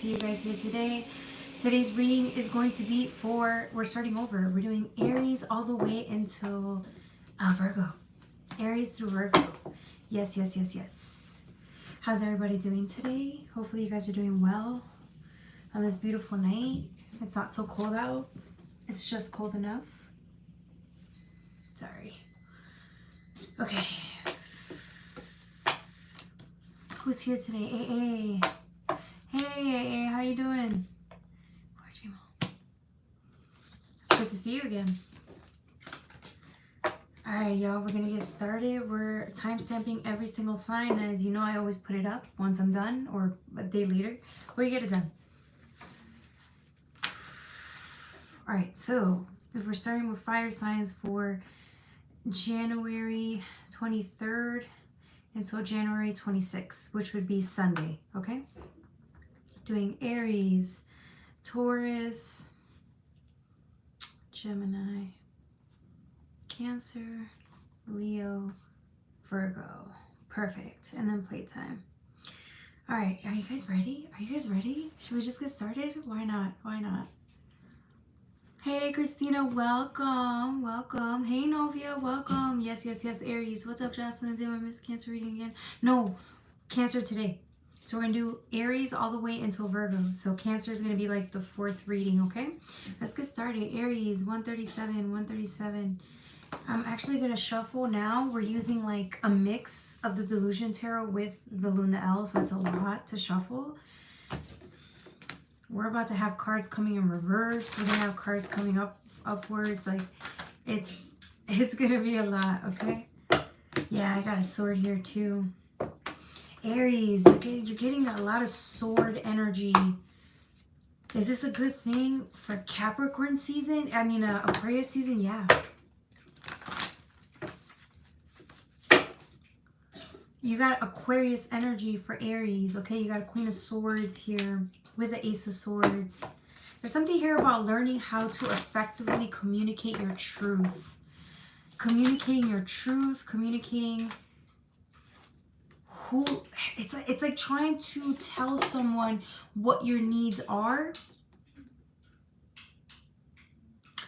see you guys here today. Today's reading is going to be for, we're starting over. We're doing Aries all the way until Virgo. Aries through Virgo. Yes, yes, yes, yes. How's everybody doing today? Hopefully you guys are doing well on this beautiful night. It's not so cold out. It's just cold enough. Sorry. Okay. Who's here today? Hey, hey, how you doing? Poor Gmo. It's good to see you again. Alright, y'all, we're gonna get started. We're time stamping every single sign, and as you know, I always put it up once I'm done or a day later, or you get it done. Alright, so if we're starting with fire signs for January 23rd until January 26th, which would be Sunday, okay? Doing Aries, Taurus, Gemini, Cancer, Leo, Virgo. Perfect. And then Playtime. All right, are you guys ready? Are you guys ready? Should we just get started? Why not? Why not? Hey, Christina, welcome, welcome. Hey, Novia, welcome. Yes, yes, yes, Aries. What's up, Jocelyn? Did I miss Cancer reading again? No, Cancer today. So we're going to do Aries all the way until Virgo. So Cancer is going to be like the fourth reading, okay? Let's get started. Aries, 137, 137. I'm actually going to shuffle now. We're using like a mix of the Delusion Tarot with the Luna L, so it's a lot to shuffle. We're about to have cards coming in reverse. We're going to have cards coming upwards. Like, it's going to be a lot, okay? Yeah, I got a sword here too. Aries, you're getting a lot of sword energy. Is this a good thing for Capricorn season? I mean, Aquarius season? Yeah. You got Aquarius energy for Aries, okay? You got a Queen of Swords here with the Ace of Swords. There's something here about learning how to effectively communicate your truth. Communicating your truth, communicating who, it's like trying to tell someone what your needs are,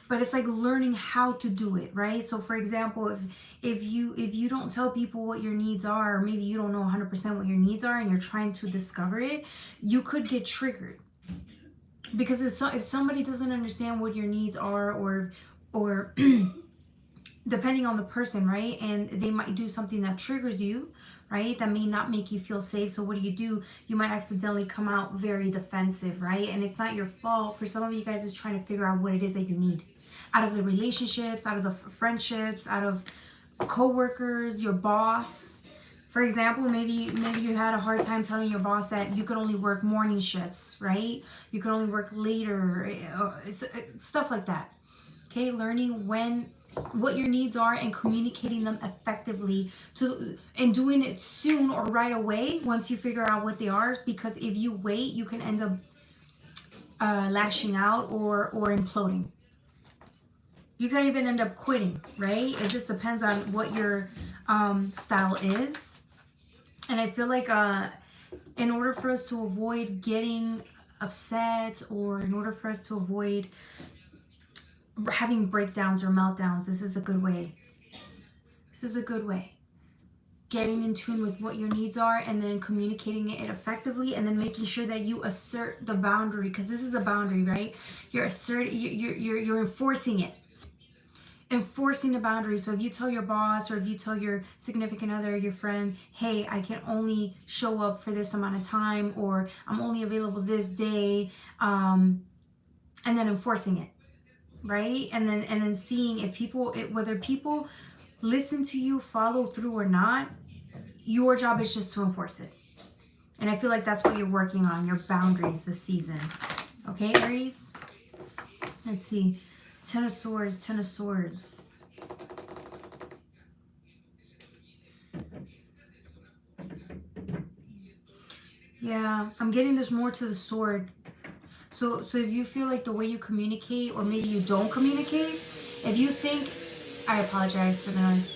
but it's like learning how to do it, right? So for example, if you don't tell people what your needs are, or maybe you don't know 100% what your needs are and you're trying to discover it, you could get triggered. Because if somebody doesn't understand what your needs are, or depending on the person, right? And they might do something that triggers you, right? That may not make you feel safe. So what do? You might accidentally come out very defensive, right? And it's not your fault. For some of you guys, is trying to figure out what it is that you need out of the relationships, out of the friendships, out of co-workers, your boss. For example, maybe you had a hard time telling your boss that you could only work morning shifts, right? You could only work later, stuff like that. Okay, learning what your needs are and communicating them effectively and doing it soon or right away once you figure out what they are, because if you wait, you can end up lashing out or imploding. You can even end up quitting, right? It just depends on what your style is. And I feel like in order for us to avoid getting upset, or in order for us to avoid having breakdowns or meltdowns, this is a good way. This is a good way. Getting in tune with what your needs are and then communicating it effectively, and then making sure that you assert the boundary, because this is a boundary, right? You're enforcing it. Enforcing the boundary. So if you tell your boss, or if you tell your significant other, your friend, hey, I can only show up for this amount of time, or I'm only available this day, and then enforcing it, right? And then seeing if whether people listen to you, follow through or not, your job is just to enforce it. And I feel like that's what you're working on, your boundaries this season. Okay, Aries? Let's see. Ten of Swords, Ten of Swords. Yeah, I'm getting there's more to the sword. So if you feel like the way you communicate, or maybe you don't communicate, if you think, I apologize for the noise.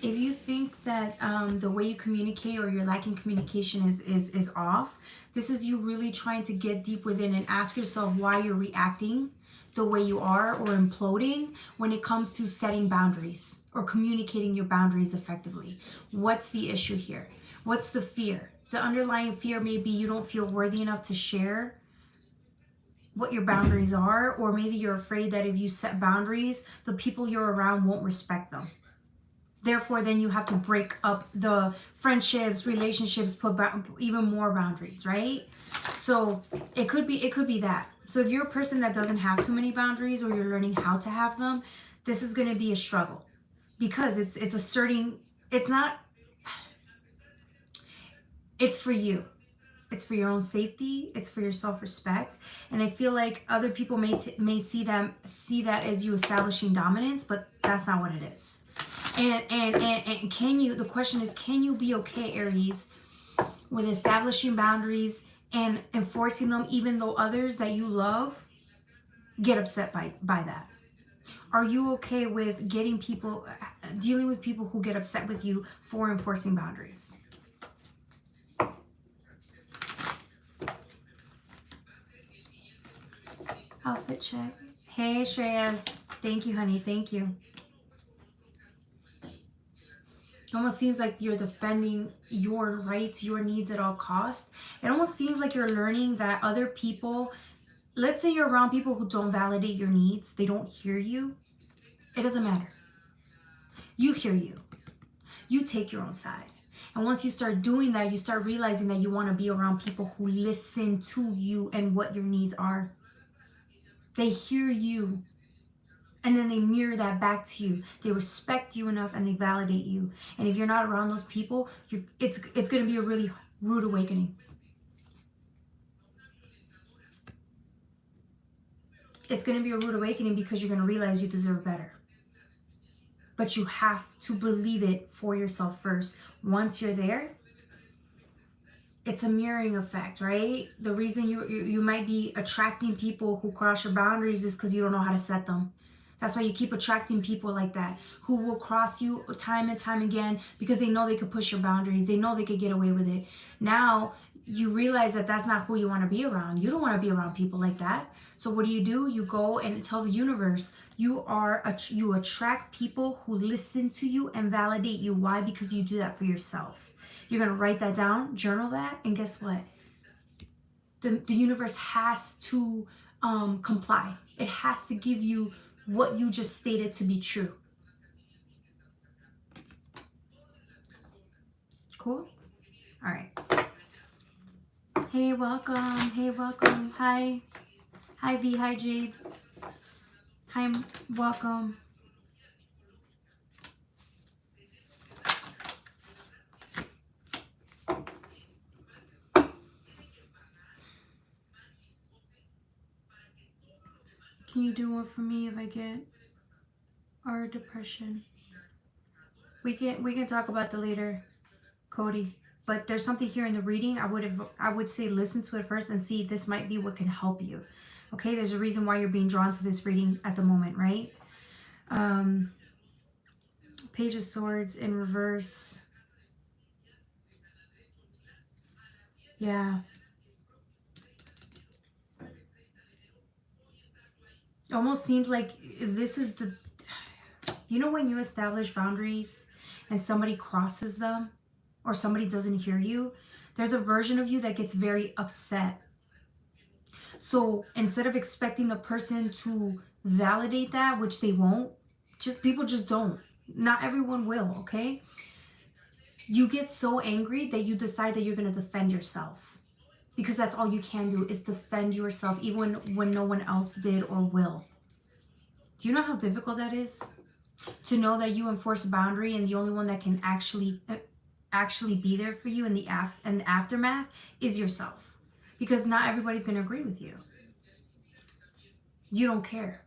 If you think that the way you communicate or your lacking communication is off, this is you really trying to get deep within and ask yourself why you're reacting the way you are or imploding when it comes to setting boundaries or communicating your boundaries effectively. What's the issue here? What's the fear? The underlying fear may be you don't feel worthy enough to share what your boundaries are, or maybe you're afraid that if you set boundaries, the people you're around won't respect them. Therefore, then you have to break up the friendships, relationships, put even more boundaries, right? So it could be that. So if you're a person that doesn't have too many boundaries, or you're learning how to have them, this is going to be a struggle, because it's asserting. It's not. It's for you. It's for your own safety. It's for your self-respect. And I feel like other people may see that as you establishing dominance, but that's not what it is. And can you, the question is, can you be okay, Aries, with establishing boundaries and enforcing them even though others that you love get upset by that? Are you okay with dealing with people who get upset with you for enforcing boundaries? Outfit check. Hey, Shreyas. Thank you, honey. Thank you. It almost seems like you're defending your rights, your needs at all costs. It almost seems like you're learning that other people, let's say you're around people who don't validate your needs, they don't hear you. It doesn't matter. You hear you. You take your own side. And once you start doing that, you start realizing that you want to be around people who listen to you and what your needs are. They hear you. And then they mirror that back to you. They respect you enough and they validate you. And if you're not around those people, it's going to be a really rude awakening. It's going to be a rude awakening because you're going to realize you deserve better. But you have to believe it for yourself first. Once you're there, it's a mirroring effect, right? The reason you might be attracting people who cross your boundaries is because you don't know how to set them. That's why you keep attracting people like that, who will cross you time and time again because they know they could push your boundaries. They know they could get away with it. Now you realize that that's not who you want to be around. You don't want to be around people like that. So what do? You go and tell the universe you attract people who listen to you and validate you. Why? Because you do that for yourself. You're going to write that down, journal that, and guess what? The universe has to comply. It has to give you what you just stated to be true. Cool? All right. Hey, welcome. Hey, welcome. Hi. Hi, V. Hi, Jade. Hi, welcome. Can you do one for me if I get our depression? We can talk about that later, Cody. But there's something here in the reading. I would say listen to it first and see if this might be what can help you. Okay, there's a reason why you're being drawn to this reading at the moment, right? Page of Swords in reverse. Yeah. It almost seems like this is the... You know when you establish boundaries and somebody crosses them or somebody doesn't hear you, there's a version of you that gets very upset. So instead of expecting the person to validate that, which they won't, people just don't. Not everyone will, okay? You get so angry that you decide that you're going to defend yourself. Because that's all you can do is defend yourself, even when no one else did or will. Do you know how difficult that is? To know that you enforce a boundary and the only one that can actually be there for you in the aftermath is yourself. Because not everybody's going to agree with you. You don't care.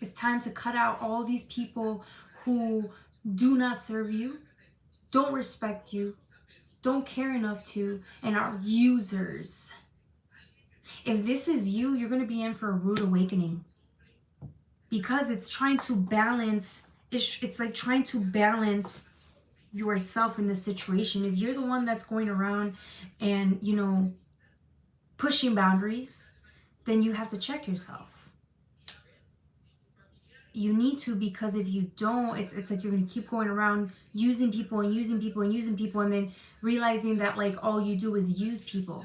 It's time to cut out all these people who do not serve you, don't respect you, don't care enough to, and are users. If this is you, you're going to be in for a rude awakening. Because it's trying to balance it's like trying to balance yourself in the situation. If you're the one that's going around and, you know, pushing boundaries, then you have to check yourself. You need to, because if you don't, it's like you're going to keep going around using people and using people and using people, and then realizing that like all you do is use people.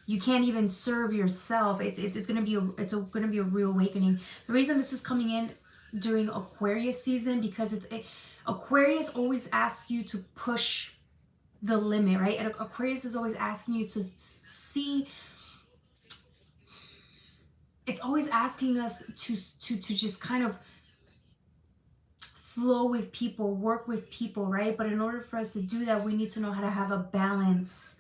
You can't even serve yourself. It's going to be going to be a real awakening. The reason this is coming in during Aquarius season, because Aquarius always asks you to push the limit, right? And Aquarius is always asking you to see. It's always asking us to just kind of flow with people, work with people, right? But in order for us to do that, we need to know how to have a balance.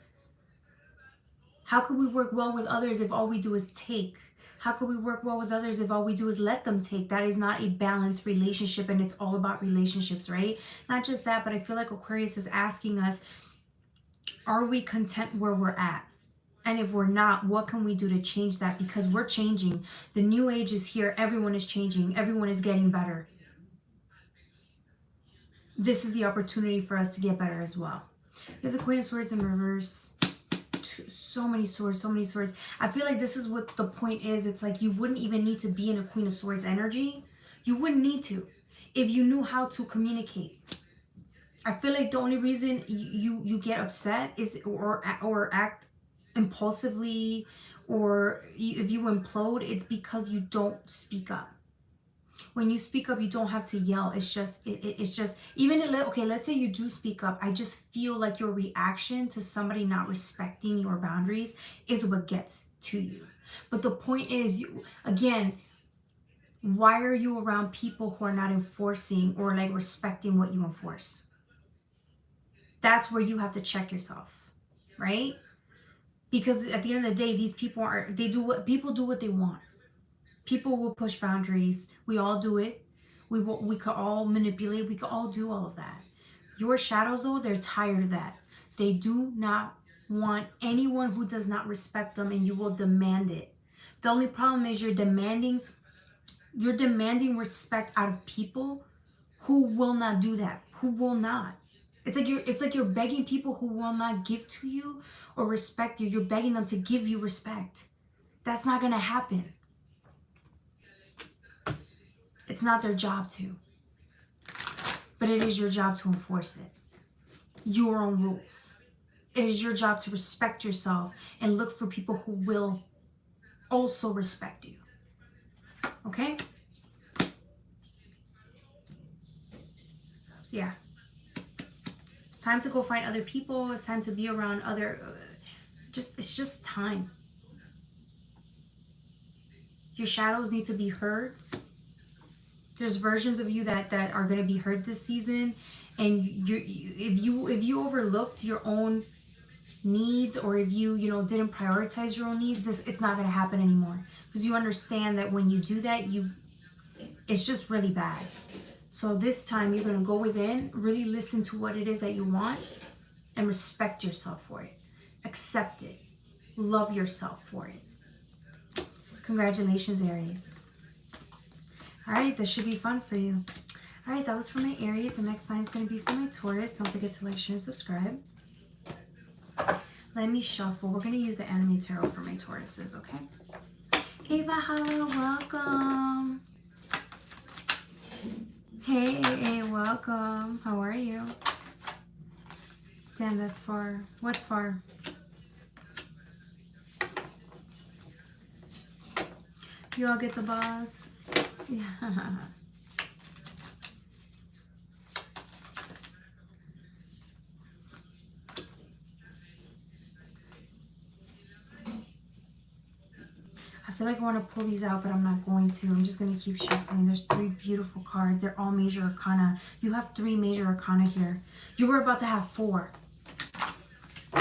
How can we work well with others if all we do is take? How can we work well with others if all we do is let them take? That is not a balanced relationship, and it's all about relationships, right? Not just that, but I feel like Aquarius is asking us, are we content where we're at? And if we're not, what can we do to change that? Because we're changing. The new age is here. Everyone is changing. Everyone is getting better. This is the opportunity for us to get better as well. We have the Queen of Swords in reverse. So many swords, so many swords. I feel like this is what the point is. It's like you wouldn't even need to be in a Queen of Swords energy. You wouldn't need to if you knew how to communicate. I feel like the only reason you get upset is or act impulsively, or if you implode, it's because you don't speak up. When you speak up, you don't have to yell. It's just even okay, let's say you do speak up. I just feel like your reaction to somebody not respecting your boundaries is what gets to you. But the point is, again, why are you around people who are not enforcing or like respecting what you enforce? That's where you have to check yourself, right? Because at the end of the day, these people people do what they want. People will push boundaries. We all do it. We could all manipulate. We could all do all of that. Your shadows, though, they're tired of that. They do not want anyone who does not respect them, and you will demand it. The only problem is you're demanding respect out of people who will not do that. Who will not. It's like you're begging people who will not give to you or respect you. You're begging them to give you respect. That's not going to happen. It's not their job to. But it is your job to enforce it. Your own rules. It is your job to respect yourself and look for people who will also respect you. Okay? Yeah. It's time to go find other people. It's time to be around other... it's just time. Your shadows need to be heard. There's versions of you that are going to be heard this season, and if you overlooked your own needs, or if you didn't prioritize your own needs, it's not going to happen anymore, because you understand that when you do that, it's just really bad. So this time you're going to go within, really listen to what it is that you want, and respect yourself for it. Accept it. Love yourself for it. Congratulations, Aries. All right, this should be fun for you. All right, that was for my Aries. The next sign is going to be for my Taurus. Don't forget to like, share, and subscribe. Let me shuffle. We're going to use the Anime Tarot for my Tauruses, okay? Hey, Bahala, welcome. Hey, welcome. How are you? Damn, that's far. What's far? You all get the boss? Yeah. I feel like I want to pull these out, but I'm not going to. I'm just going to keep shuffling. There's 3 beautiful cards. They're all major arcana. You have 3 major arcana here. You were about to have 4.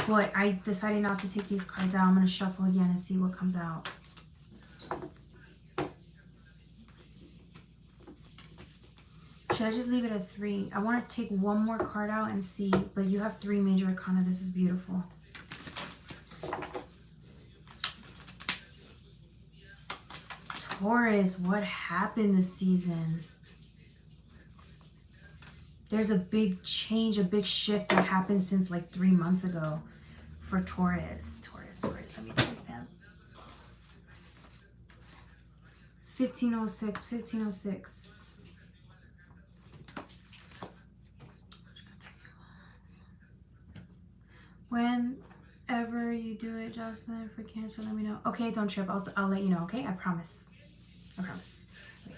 But I decided not to take these cards out. I'm going to shuffle again and see what comes out. Should I just leave it at 3? I want to take one more card out and see. But you have 3 major arcana. This is beautiful. Taurus, what happened this season? There's a big change, a big shift that happened since like 3 months ago for Taurus. Taurus. Let me timestamp. 1506. Whenever you do it, Jocelyn, for Cancer, let me know. Okay, don't trip. I'll let you know. Okay, I promise. I promise. Wait.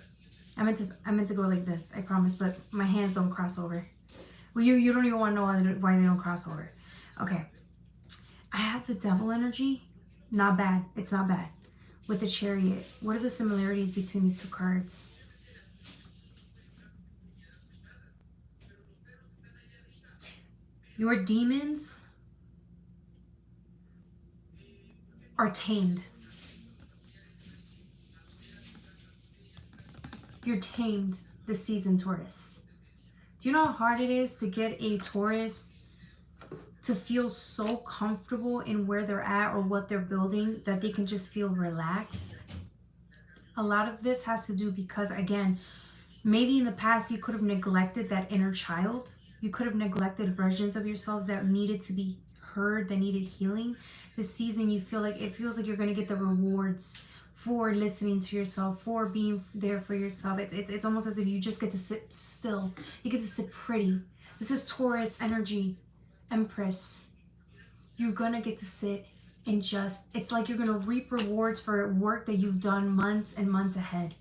I meant to go like this. I promise, but my hands don't cross over. Well, you don't even want to know why they don't cross over. Okay. I have the Devil energy. Not bad. It's not bad. With the Chariot. What are the similarities between these two cards? Your demons are tamed. You're tamed this season, Taurus. Do you know how hard it is to get a Taurus to feel so comfortable in where they're at or what they're building that they can just feel relaxed? A lot of this has to do because, again, maybe in the past you could have neglected that inner child. You could have neglected versions of yourselves that needed to be heard, that needed healing. This season it feels like you're going to get the rewards for listening to yourself, for being there for yourself. It's almost as if you just get to sit still. You get to sit pretty. This is Taurus energy, Empress. You're going to get to sit and just, it's like you're going to reap rewards for work that you've done months and months ahead.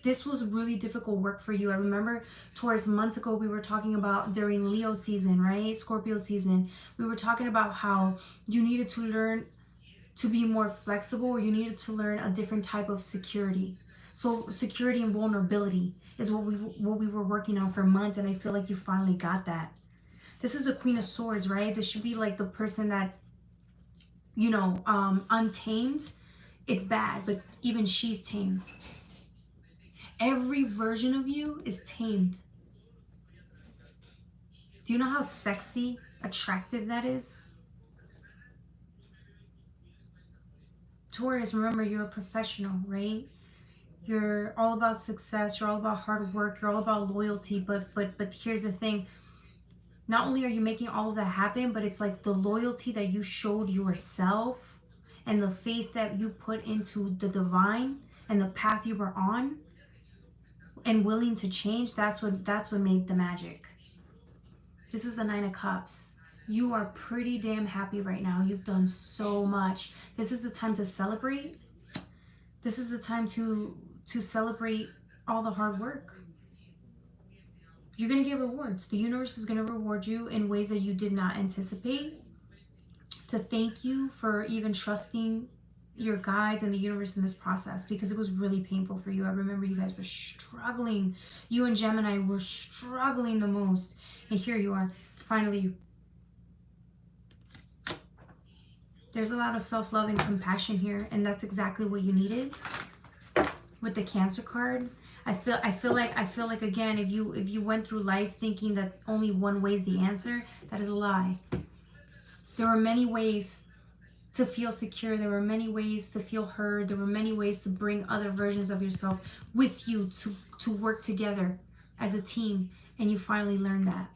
This was really difficult work for you. I remember, Taurus, months ago, we were talking about during Leo season, right? Scorpio season. We were talking about how you needed to learn to be more flexible, or you needed to learn a different type of security. So security and vulnerability is what we were working on for months, and I feel like you finally got that. This is the Queen of Swords, right? This should be like the person that, you know, untamed. It's bad, but even she's tamed. Every version of you is tamed. Do you know how sexy, attractive that is? Taurus, remember, you're a professional, right? You're all about success, you're all about hard work, you're all about loyalty, but here's the thing. Not only are you making all of that happen, but it's like the loyalty that you showed yourself and the faith that you put into the divine and the path you were on and willing to change, that's what made the magic. This is the Nine of Cups. You are pretty damn happy right now. You've done so much. This is the time to celebrate. This is the time to celebrate all the hard work. You're going to get rewards. The universe is going to reward you in ways that you did not anticipate. To thank you for even trusting your guides and the universe in this process, because it was really painful for you. I remember you guys were struggling. You and Gemini were struggling the most. And here you are. Finally, there's a lot of self-love and compassion here, and that's exactly what you needed. With the Cancer card, I feel like again, if you went through life thinking that only one way is the answer, that is a lie. There were many ways to feel secure. There were many ways to feel heard. There were many ways to bring other versions of yourself with you to work together as a team, and you finally learned that.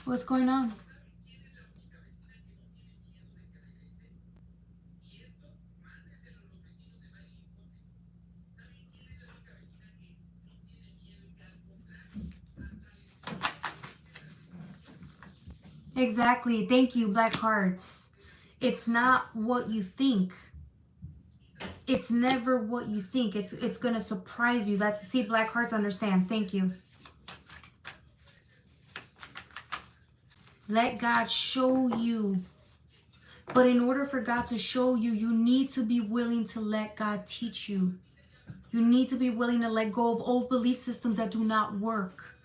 What's going on? Exactly. Thank you, Black Hearts. It's not what you think. It's never what you think. It's gonna surprise you. Let's see, Black Hearts understands. Thank you. Let God show you. But in order for God to show you, you need to be willing to let God teach you. You need to be willing to let go of old belief systems that do not work.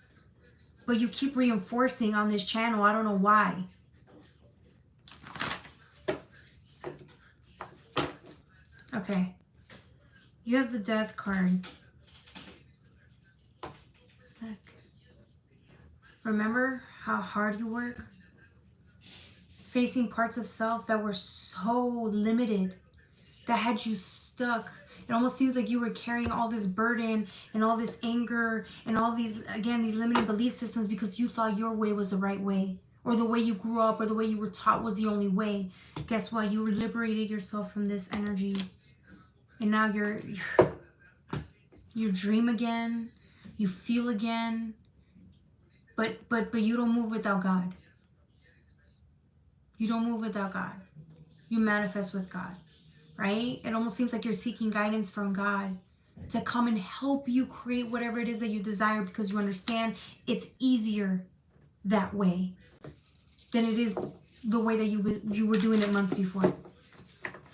But you keep reinforcing on this channel. I don't know why. Okay. You have the Death card. Look. Remember how hard you work? facing parts of self that were so limited, that had you stuck. It almost seems like you were carrying all this burden and all this anger and all these, again, these limiting belief systems because you thought your way was the right way, or the way you grew up or the way you were taught was the only way. Guess what? You liberated yourself from this energy. And now you dream again, you feel again, but you don't move without God. You don't move without God. You manifest with God, right? It almost seems like you're seeking guidance from God to come and help you create whatever it is that you desire, because you understand it's easier that way than it is the way that you were doing it months before.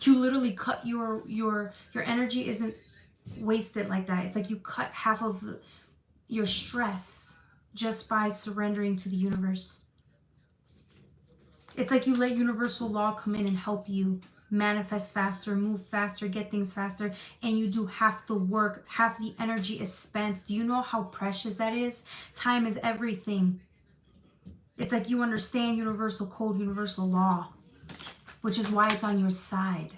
You literally cut your energy isn't wasted like that. It's like you cut half of your stress just by surrendering to the universe. It's like you let universal law come in and help you manifest faster, move faster, get things faster, and you do half the work, half the energy is spent. Do you know how precious that is? Time is everything. It's like you understand universal code, universal law, which is why it's on your side.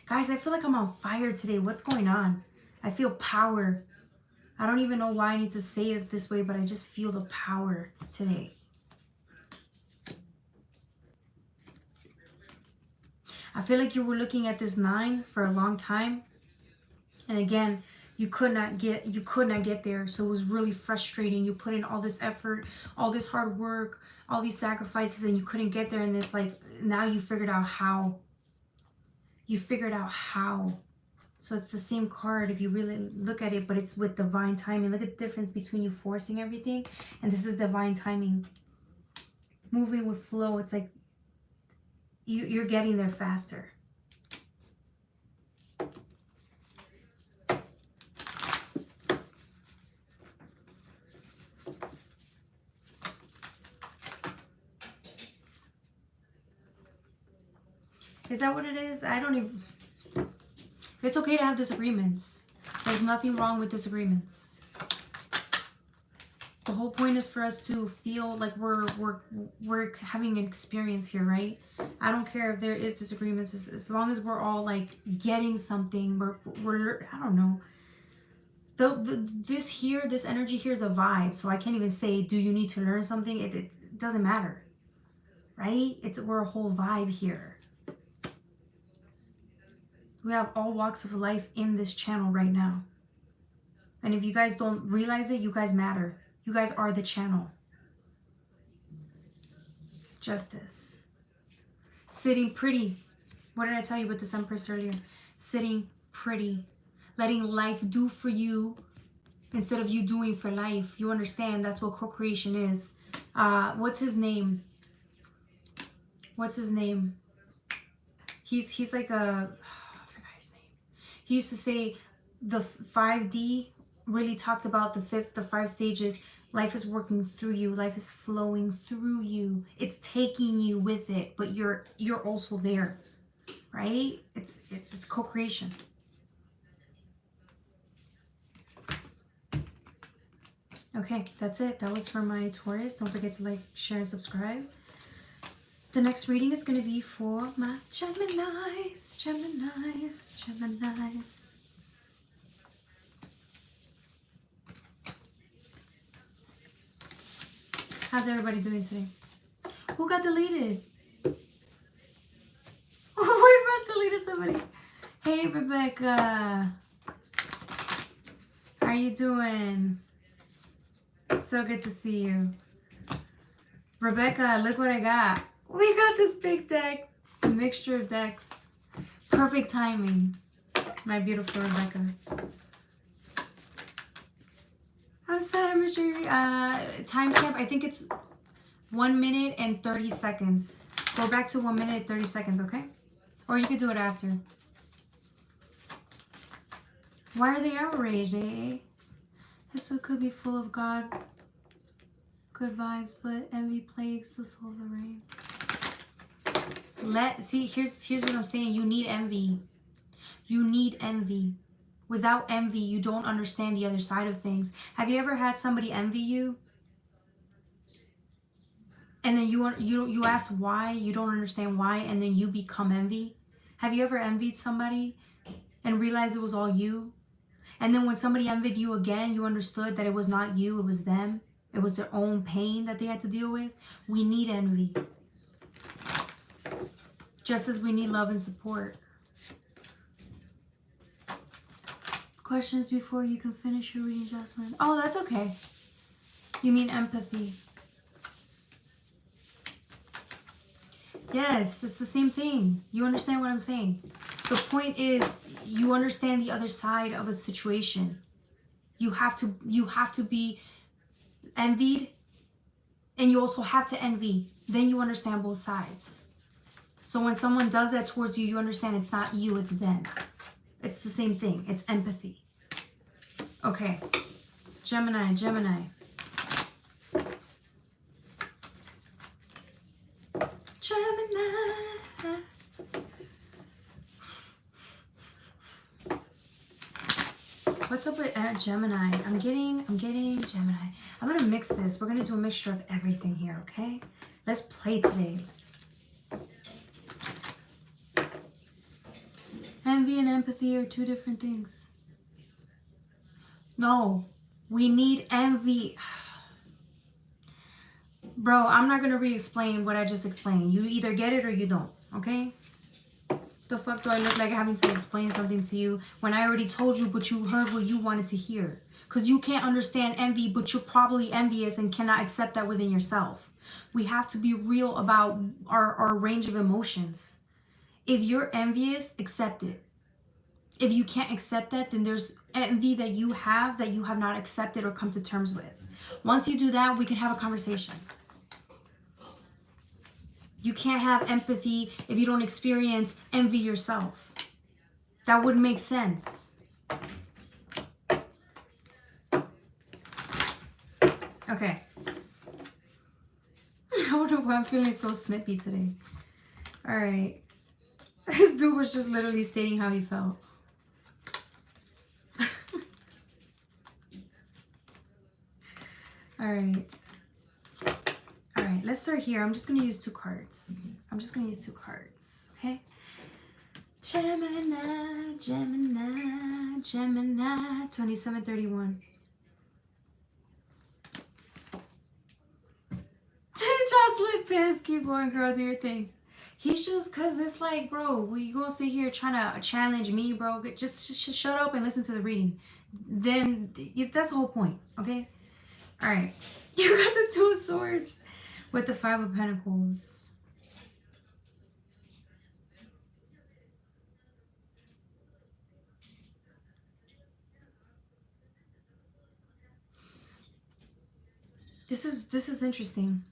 Guys, I feel like I'm on fire today. What's going on? I feel power. I don't even know why I need to say it this way, but I just feel the power today. I feel like you were looking at this 9 for a long time. And again, you could not get there. So it was really frustrating. You put in all this effort, all this hard work, all these sacrifices, and you couldn't get there. And it's like, now you figured out how. You figured out how. So it's the same card if you really look at it, but it's with divine timing. Look at the difference between you forcing everything and this is divine timing. Moving with flow. It's like you're getting there faster. Is that what it is? I don't even... It's okay to have disagreements. There's nothing wrong with disagreements. The whole point is for us to feel like we're having an experience here, right? I don't care if there is disagreements, as long as we're all like getting something. We're I don't know. This energy here is a vibe, so I can't even say, do you need to learn something? It doesn't matter, right? We're a whole vibe here. We have all walks of life in this channel right now. And if you guys don't realize it, you guys matter. You guys are the channel. Justice. Sitting pretty. What did I tell you with this Empress earlier? Sitting pretty. Letting life do for you instead of you doing for life. You understand that's what co-creation is. What's his name? What's his name? He's like a... He used to say the 5D really talked about the 5 stages. Life is working through you. Life is flowing through you. It's taking you with it, but you're also there, right? It's co-creation. Okay, that's it. That was for my Taurus. Don't forget to like, share, and subscribe. The next reading is going to be for my Geminis. How's everybody doing today? Who got deleted? Oh, we deleted somebody. Hey, Rebecca. How are you doing? So good to see you. Rebecca, look what I got. We got this big deck. A mixture of decks. Perfect timing. My beautiful Rebecca. I'm sad I missed your timestamp. I think it's 1 minute and 30 seconds. Go back to 1 minute 30 seconds, okay? Or you could do it after. Why are they outraged, eh? This one could be full of good vibes, but envy plagues the soul of the rain. Here's what I'm saying. You need envy. You need envy. Without envy, you don't understand the other side of things. Have you ever had somebody envy you? and then you ask why, you don't understand why, and then you become envy. Have you ever envied somebody and realized it was all you? And then when somebody envied you again, you understood that it was not you, it was them. It was their own pain that they had to deal with. We need envy. Just as we need love and support. Questions before you can finish your reading, Jocelyn? Oh, that's okay. You mean empathy. Yes, it's the same thing. You understand what I'm saying? The point is, you understand the other side of a situation. You have to be envied, and you also have to envy. Then you understand both sides. So when someone does that towards you, you understand it's not you, it's them. It's the same thing. It's empathy. Okay. Gemini, Gemini. Gemini. What's up with Gemini? I'm getting Gemini. I'm gonna mix this. We're gonna do a mixture of everything here, okay? Let's play today. Envy and empathy are two different things. No, we need envy. Bro, I'm not gonna re-explain what I just explained. You either get it or you don't, okay? The fuck do I look like having to explain something to you when I already told you, but you heard what you wanted to hear? Because you can't understand envy, but you're probably envious and cannot accept that within yourself. We have to be real about our range of emotions. If you're envious, accept it. If you can't accept that, then there's envy that you have not accepted or come to terms with. Once you do that, we can have a conversation. You can't have empathy if you don't experience envy yourself. That wouldn't make sense. Okay. I don't know why I'm feeling so snippy today. All right. This dude was just literally stating how he felt. All right. All right, let's start here. I'm just going to use two cards. Okay? Gemini, Gemini, Gemini, 2731. Jocelyn pissed. Keep going, girl. Do your thing. He's just, because it's like, bro, you gonna sit here trying to challenge me, bro. Just shut up and listen to the reading. Then, that's the whole point, okay? All right. You got the Two of Swords with the Five of Pentacles. This is interesting.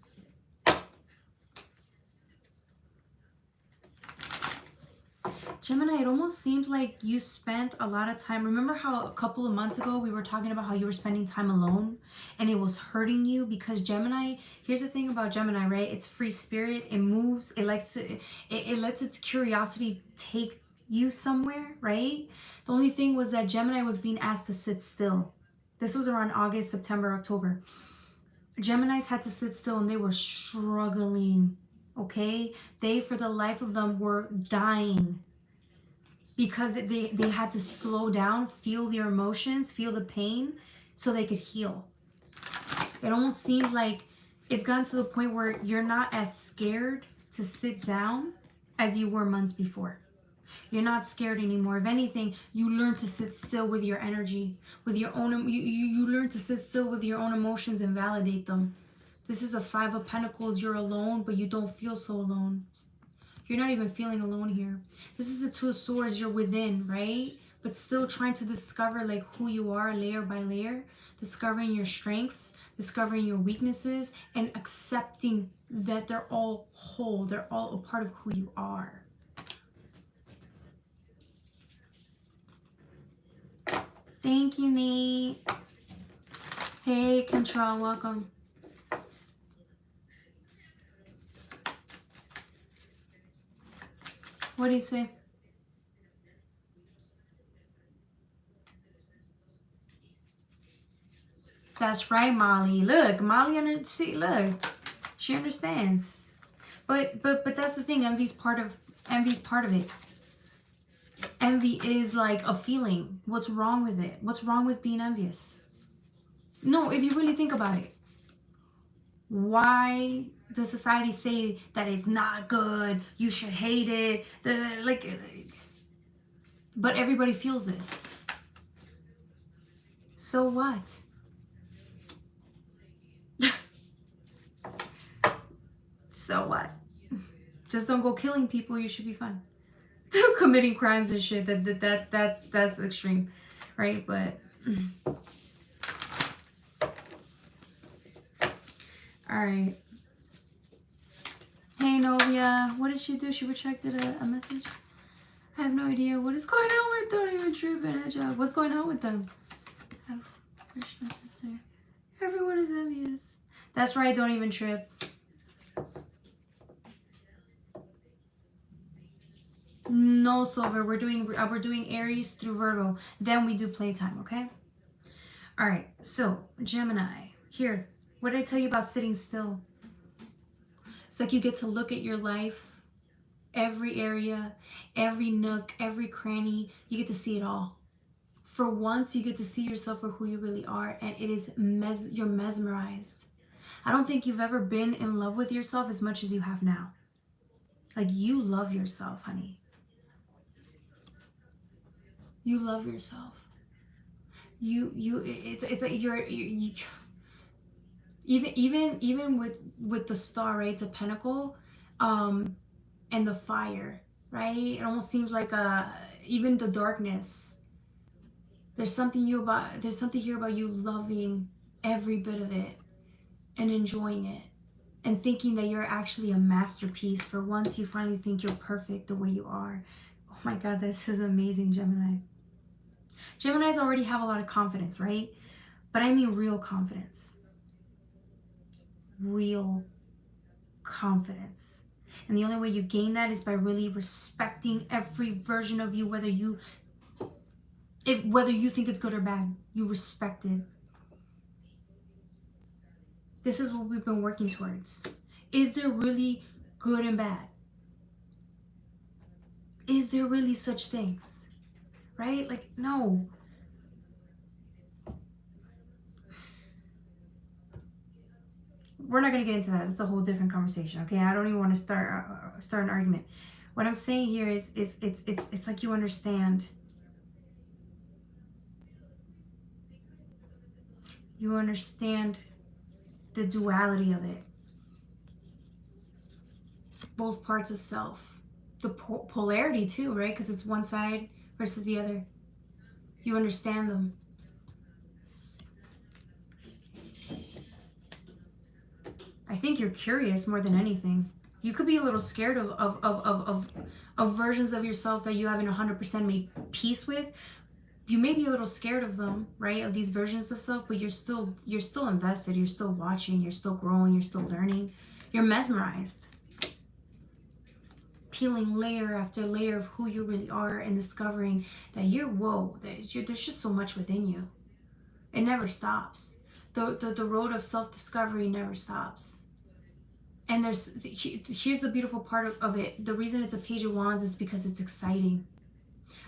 Gemini, it almost seems like you spent a lot of time. Remember how a couple of months ago we were talking about how you were spending time alone and it was hurting you? Because Gemini, here's the thing about Gemini, right? It's free spirit. It moves. It likes to, it lets its curiosity take you somewhere, right? The only thing was that Gemini was being asked to sit still. This was around August, September, October. Geminis had to sit still and they were struggling, okay? They, for the life of them, were dying. Because they had to slow down, feel their emotions, feel the pain, so they could heal. It almost seems like it's gotten to the point where you're not as scared to sit down as you were months before. You're not scared anymore. If anything, you learn to sit still with your energy, with your own. You learn to sit still with your own emotions and validate them. This is a Five of Pentacles. You're alone, but you don't feel so alone. You're not even feeling alone here. This is the Two of Swords. You're within, right? But still trying to discover like who you are layer by layer. Discovering your strengths, discovering your weaknesses, and accepting that they're all whole. They're all a part of who you are. Thank you, Nate. Hey, Control, welcome. What do you say? That's right, Molly. Look, Molly see, look. She understands. But that's the thing. Envy's part of it. Envy is like a feeling. What's wrong with it? What's wrong with being envious? No, if you really think about it, why does society say that it's not good? You should hate it. But everybody feels this. So what? So what? Just don't go killing people. You should be fine. Committing crimes and shit. That's extreme, right? But all right. Hey Novia, what did she do? She retracted a message. I have no idea what is going on with. Don't even trip and a job. What's going on with them? Krishna sister. Everyone is envious. That's right. Don't even trip. No, Silver. We're doing Aries through Virgo. Then we do Playtime. Okay. All right. So Gemini. Here. What did I tell you about sitting still? It's like you get to look at your life, every area, every nook, every cranny. You get to see it all. For once, you get to see yourself for who you really are, and it is you're mesmerized. I don't think you've ever been in love with yourself as much as you have now. Like, you love yourself, honey. You love yourself. It's like you even with the star, right? It's a pentacle, and the fire, right? It almost seems like even the darkness. There's something here about you loving every bit of it and enjoying it and thinking that you're actually a masterpiece. For once, you finally think you're perfect the way you are. Oh my God, this is amazing, Gemini. Geminis already have a lot of confidence, right? But I mean real confidence. Real confidence. And the only way you gain that is by really respecting every version of you, whether you think it's good or bad. You respect it. This is what we've been working towards. Is there really good and bad? Is there really such things? Right? Like, no. We're not going to get into that. It's a whole different conversation, okay? I don't even want to start an argument. What I'm saying here is it's like you understand. You understand the duality of it. Both parts of self. The polarity too, right? Because it's one side versus the other. You understand them. I think you're curious more than anything. You could be a little scared of versions of yourself that you haven't 100% made peace with. You may be a little scared of them, right? Of these versions of self, but you're still invested. You're still watching. You're still growing. You're still learning. You're mesmerized. Peeling layer after layer of who you really are and discovering that there's just so much within you. It never stops. The road of self-discovery never stops. And here's the beautiful part of it. The reason it's a Page of Wands is because it's exciting.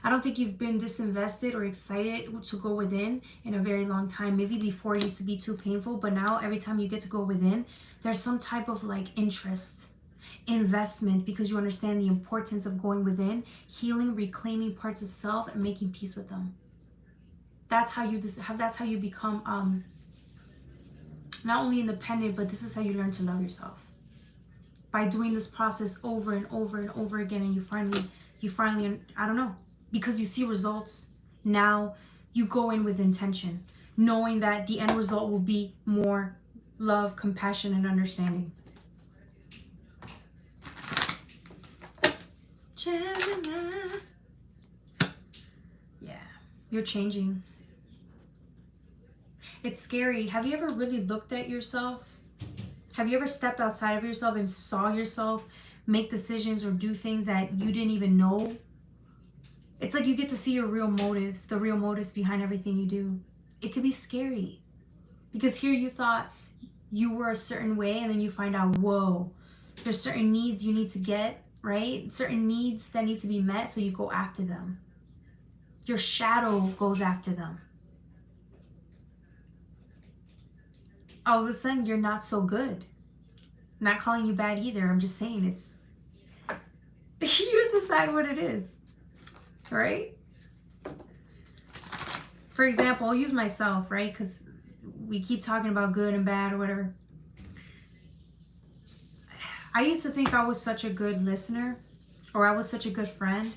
I don't think you've been this invested or excited to go within in a very long time. Maybe before it used to be too painful, but now every time you get to go within, there's some type of like interest, investment, because you understand the importance of going within, healing, reclaiming parts of self, and making peace with them. That's how you become not only independent, but this is how you learn to love yourself. By doing this process over and over and over again, and you finally, I don't know, because you see results. Now you go in with intention, knowing that the end result will be more love, compassion, and understanding. Gemini. Yeah, you're changing. It's scary. Have you ever really looked at yourself? Have you ever stepped outside of yourself and saw yourself make decisions or do things that you didn't even know? It's like you get to see your real motives, the real motives behind everything you do. It could be scary. Because here you thought you were a certain way, and then you find out, whoa, there's certain needs you need to get, right? Certain needs that need to be met, so you go after them. Your shadow goes after them. All of a sudden, you're not so good. I'm not calling you bad either. I'm just saying it's, you decide what it is, right? For example, I'll use myself, right? Because we keep talking about good and bad or whatever. I used to think I was such a good listener, or I was such a good friend,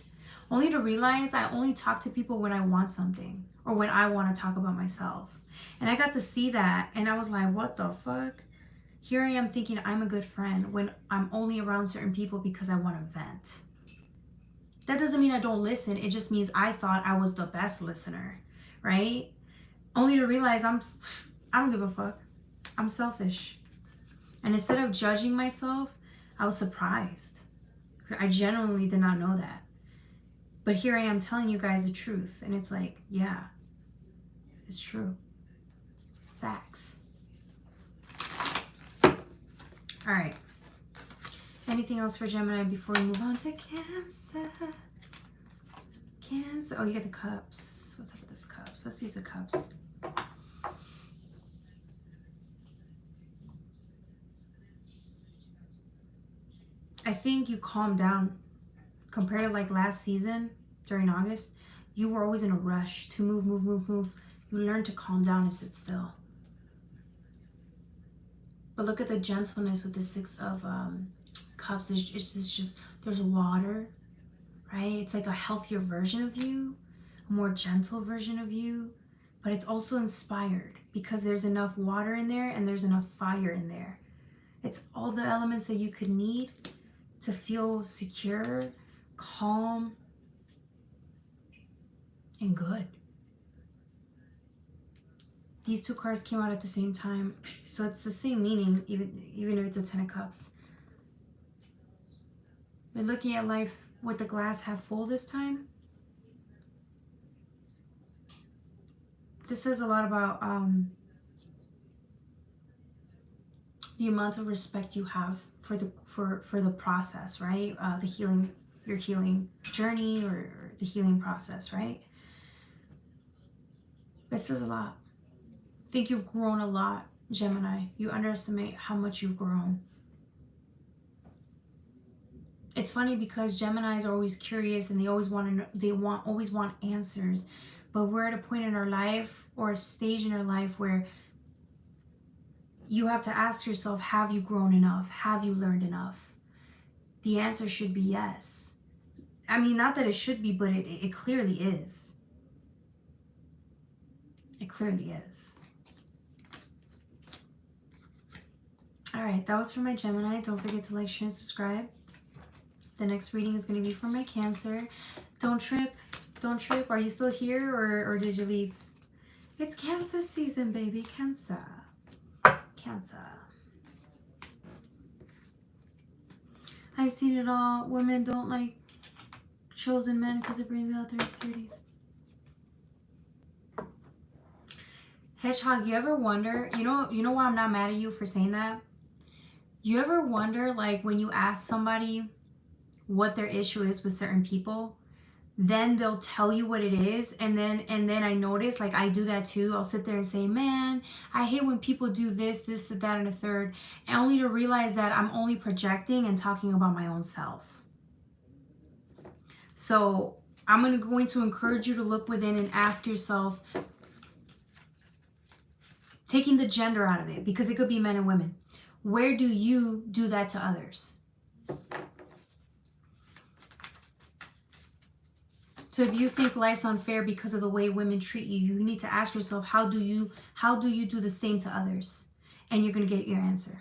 only to realize I only talk to people when I want something or when I want to talk about myself. And I got to see that, and I was like, what the fuck? Here I am thinking I'm a good friend when I'm only around certain people because I want to vent. That doesn't mean I don't listen. It just means I thought I was the best listener, right? Only to realize I don't give a fuck. I'm selfish. And instead of judging myself, I was surprised. I genuinely did not know that. But here I am telling you guys the truth. And it's like, yeah, it's true. Facts. All right. Anything else for Gemini before we move on to Cancer? Cancer. Oh, you get the cups. What's up with this cups? Let's use the cups. I think you calm down compared to like last season during August. You were always in a rush to move. You learn to calm down and sit still. But look at the gentleness with the Six of Cups. It's just there's water, right? It's like a healthier version of you, a more gentle version of you, but it's also inspired because there's enough water in there and there's enough fire in there. It's all the elements that you could need to feel secure, calm, and good. These two cards came out at the same time, so it's the same meaning, even if it's a Ten of Cups. We're looking at life with the glass half full this time. This says a lot about the amount of respect you have for the process, right? The healing, your healing journey or the healing process, right? This says a lot. I think you've grown a lot, Gemini. You underestimate how much you've grown. It's funny because Geminis are always curious and they always want answers, but we're at a point in our life or a stage in our life where you have to ask yourself, have you grown enough? Have you learned enough? The answer should be yes. I mean, not that it should be, but it clearly is. It clearly is. All right, that was for my Gemini. Don't forget to like, share, and subscribe. The next reading is going to be for my Cancer. Don't trip. Don't trip. Are you still here or did you leave? It's Cancer season, baby. Cancer. Cancer. I've seen it all. Women don't like chosen men because it brings out their insecurities. Hedgehog, you ever wonder, you know why I'm not mad at you for saying that? You ever wonder, like, when you ask somebody what their issue is with certain people, then they'll tell you what it is, and then I notice, like, I do that too. I'll sit there and say, man, I hate when people do this, that, and a third, and only to realize that I'm only projecting and talking about my own self. So I'm going to encourage you to look within and ask yourself, taking the gender out of it, because it could be men and women, where do you do that to others? So if you think life's unfair because of the way women treat you, you need to ask yourself, how do you do the same to others? And you're going to get your answer.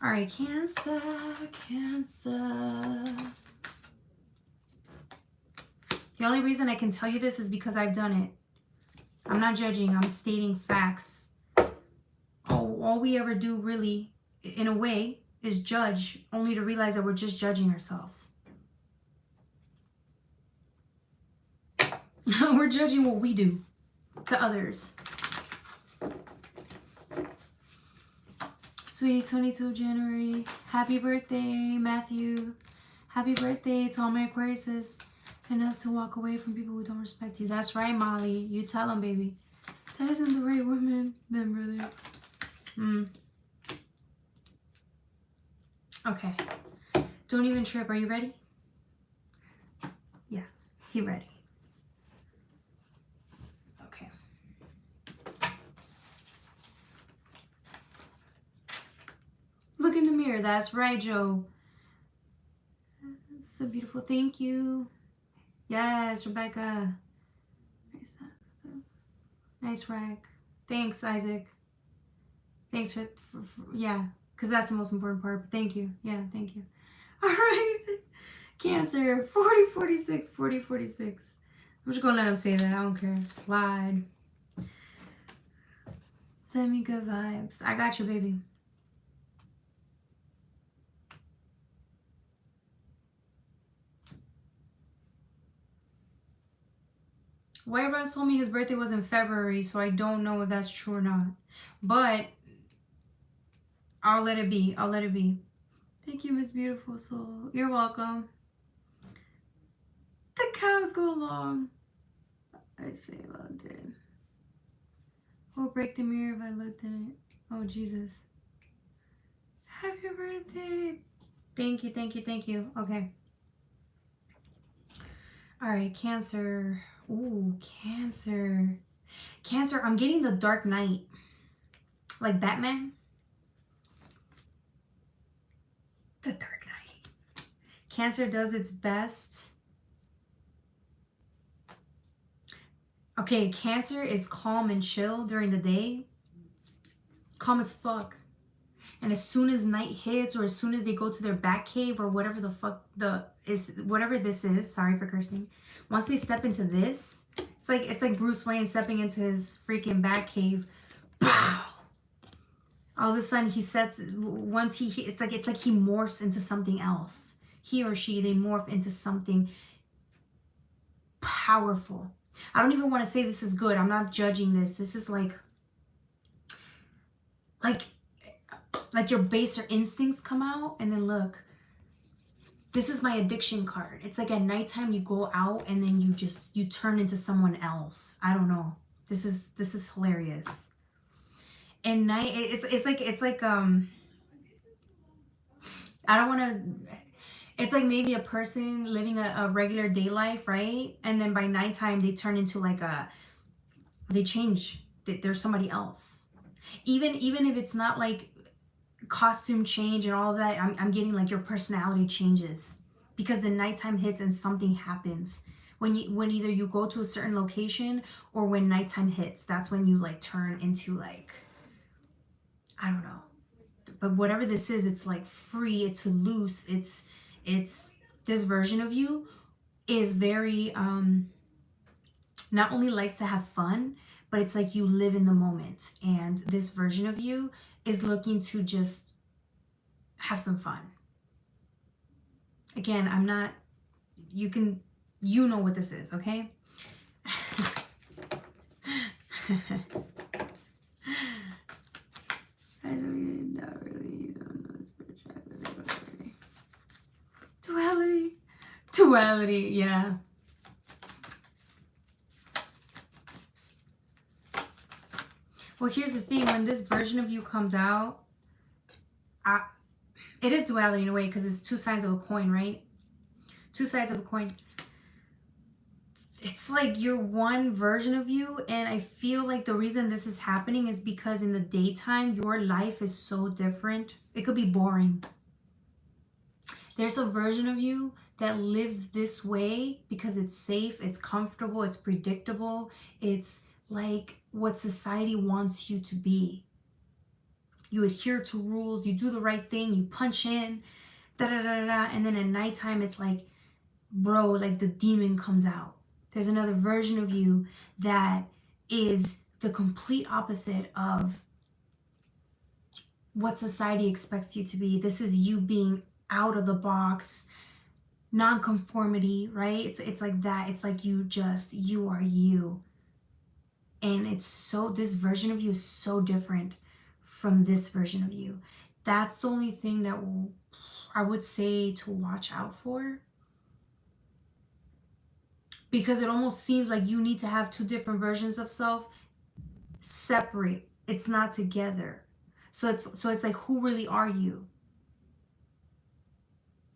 All right, Cancer, Cancer. The only reason I can tell you this is because I've done it. I'm not judging, I'm stating facts. All we ever do really, in a way, is judge, only to realize that we're just judging ourselves. We're judging what we do to others. Sweetie, 22 January. Happy birthday, Matthew. Happy birthday to all my Aquariuses. And not to walk away from people who don't respect you. That's right, Molly. You tell them, baby. That isn't the right woman, then, brother. Okay. Don't even trip. Are you ready? Yeah, he ready. Okay. Look in the mirror. That's right, Joe. So beautiful. Thank you. Yes, Rebecca. Nice rack. Thanks, Isaac. Thanks for yeah, because that's the most important part. But thank you. Yeah, thank you. All right. Cancer, 4046, 4046. I'm just going to let him say that. I don't care. Slide. Send me good vibes. I got you, baby. White Rose told me his birthday was in February, so I don't know if that's true or not. But I'll let it be. I'll let it be. Thank you, Miss Beautiful Soul. You're welcome. The cows go along. I say loved it. We'll break the mirror if I looked in it. Oh, Jesus. Happy birthday. Thank you, thank you, thank you. Okay. All right, Cancer. Ooh, Cancer. Cancer, I'm getting the Dark Knight. Like Batman. The Dark Knight. Cancer does its best. Okay, Cancer is calm and chill during the day. Calm as fuck. And as soon as night hits, or as soon as they go to their bat cave, or whatever the fuck whatever this is, sorry for cursing. Once they step into this, it's like Bruce Wayne stepping into his freaking bat cave. Pow! All of a sudden he sets, once it's like he morphs into something else. He or she, they morph into something powerful. I don't even want to say this is good. I'm not judging this. This is like your baser instincts come out, and then look, this is my addiction card. It's like at nighttime you go out and then you turn into someone else. I don't know. This is hilarious. And night, it's like I don't want to. It's like maybe a person living a regular day life, right? And then by nighttime they turn into they change. They're somebody else. Even if it's not like costume change and all that, I'm getting like your personality changes because the nighttime hits and something happens. When either you go to a certain location or when nighttime hits, that's when you like turn into like, I don't know. But whatever this is, it's like free, it's loose, it's this version of you is very not only likes to have fun, but it's like you live in the moment. And this version of you is looking to just have some fun. Again, I'm not, you know what this is, okay? I know you're not really, you don't know spirituality. Duality, yeah. Well, here's the thing. When this version of you comes out, it is duality in a way because it's two sides of a coin, right? Two sides of a coin. It's like you're one version of you, and I feel like the reason this is happening is because in the daytime, your life is so different. It could be boring. There's a version of you that lives this way because it's safe, it's comfortable, it's predictable, it's like what society wants you to be. You adhere to rules, you do the right thing, you punch in, and then at nighttime it's like, bro, like the demon comes out. There's another version of you that is the complete opposite of what society expects you to be. This is you being out of the box, non-conformity, right? It's like that. It's like you are you. And it's so, this version of you is so different from this version of you. That's the only thing that I would say to watch out for, because it almost seems like you need to have two different versions of self separate. It's not together. So it's like, who really are you?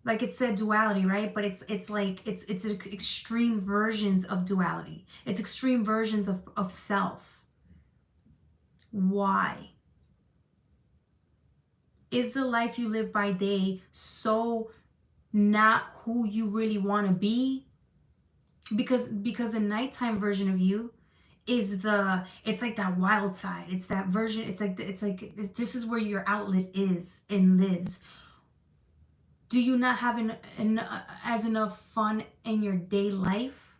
Like it said duality, right? But it's like it's extreme versions of duality. It's extreme versions of self. Why? Is the life you live by day so not who you really want to be? Because the nighttime version of you is it's like that wild side. It's that version. It's like this is where your outlet is and lives. Do you not have as enough fun in your day life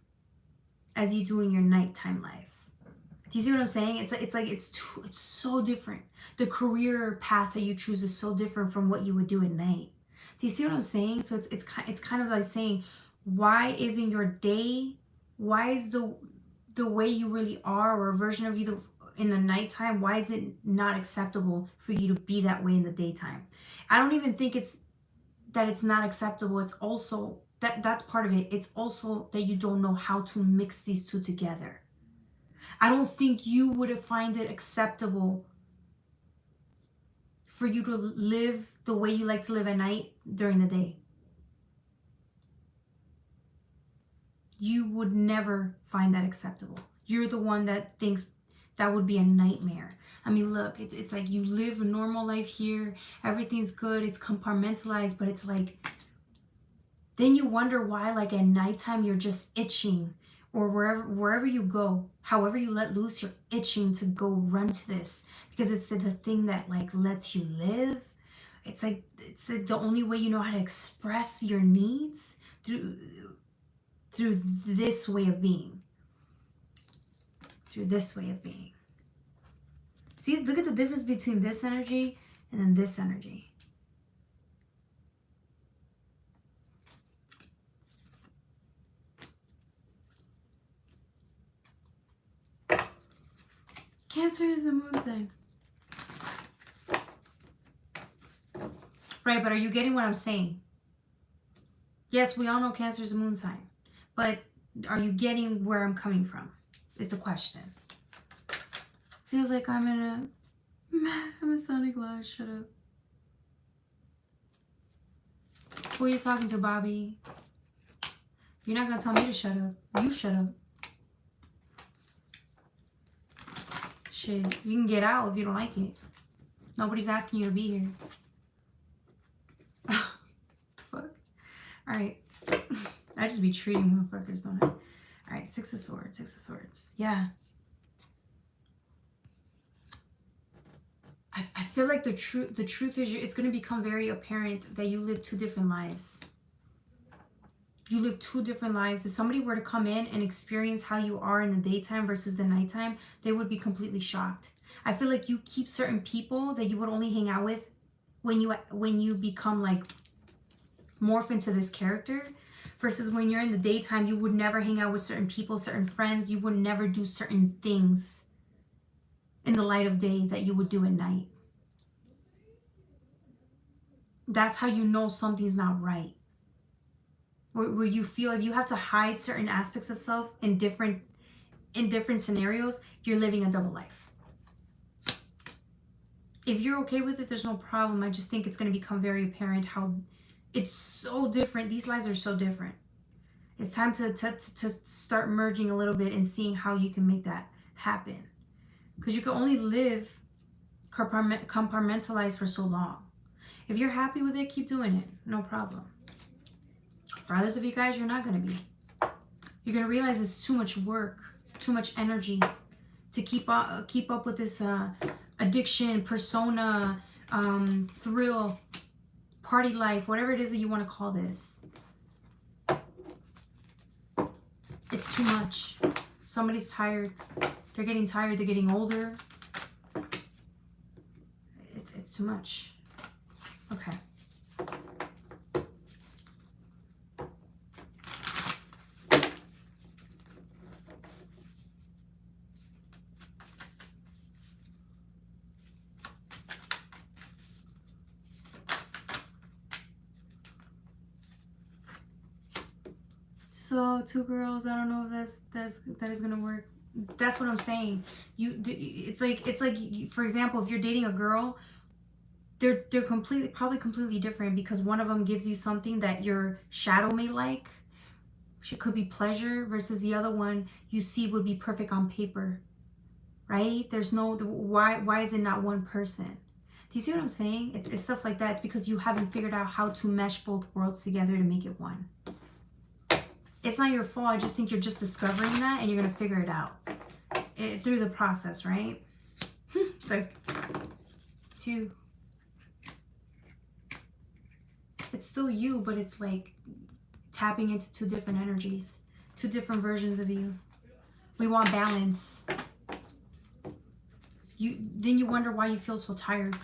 as you do in your nighttime life? Do you see what I'm saying? It's so different. The career path that you choose is so different from what you would do at night. Do you see what I'm saying? So it's kind of like saying, why isn't your day, why is the way you really are, or a version of you in the nighttime, why is it not acceptable for you to be that way in the daytime? I don't even think it's that it's not acceptable. It's also that's part of it. It's also that you don't know how to mix these two together. I don't think you would find it acceptable for you to live the way you like to live at night during the day. You would never find that acceptable. You're the one that thinks that would be a nightmare. I mean, look, it's like you live a normal life here. Everything's good. It's compartmentalized, but it's like, then you wonder why, like at nighttime, you're just itching, or wherever you go, however you let loose, you're itching to go run to this, because it's the thing that like lets you live. It's like the only way you know how to express your needs through this way of being. Through this way of being. See, look at the difference between this energy and then this energy. Cancer is a moon sign. Right, but are you getting what I'm saying? Yes, we all know Cancer is a moon sign. But are you getting where I'm coming from? Is the question. Feels like I'm in a Sonic Glass. Shut up. Who are you talking to, Bobby? You're not gonna tell me to shut up. You shut up. Shit, you can get out if you don't like it. Nobody's asking you to be here. Fuck. Alright. I just be treating motherfuckers, don't I? Alright, Six of Swords, Six of Swords. Yeah. I feel like the truth is it's going to become very apparent that you live two different lives. You live two different lives. If somebody were to come in and experience how you are in the daytime versus the nighttime, they would be completely shocked. I feel like you keep certain people that you would only hang out with when you become like morph into this character, versus when you're in the daytime, you would never hang out with certain people, certain friends. You would never do certain things in the light of day that you would do at night. That's how you know something's not right. Where you feel like you have to hide certain aspects of self in different scenarios, you're living a double life. If you're okay with it, there's no problem. I just think it's going to become very apparent how it's so different. These lives are so different. It's time to start merging a little bit and seeing how you can make that happen. Because you can only live compartmentalized for so long. If you're happy with it, keep doing it. No problem. For others of you guys, you're not going to be. You're going to realize it's too much work, too much energy to keep up with this addiction, persona, thrill, party life, whatever it is that you want to call this. It's too much. Somebody's tired. They're getting tired. They're getting older. It's too much. Okay. So 2 girls, I don't know if that is gonna work. That's what I'm saying. It's like for example, if you're dating a girl, they're probably completely different, because one of them gives you something that your shadow may like. It could be pleasure, versus the other one you see would be perfect on paper, right? There's no why is it not one person? Do you see what I'm saying? It's stuff like that. It's because you haven't figured out how to mesh both worlds together to make it one. It's not your fault. I just think you're just discovering that, and you're gonna figure it out through the process, right? Like 2. It's still you, but it's like tapping into 2 different energies, 2 different versions of you. We want balance. Then you wonder why you feel so tired,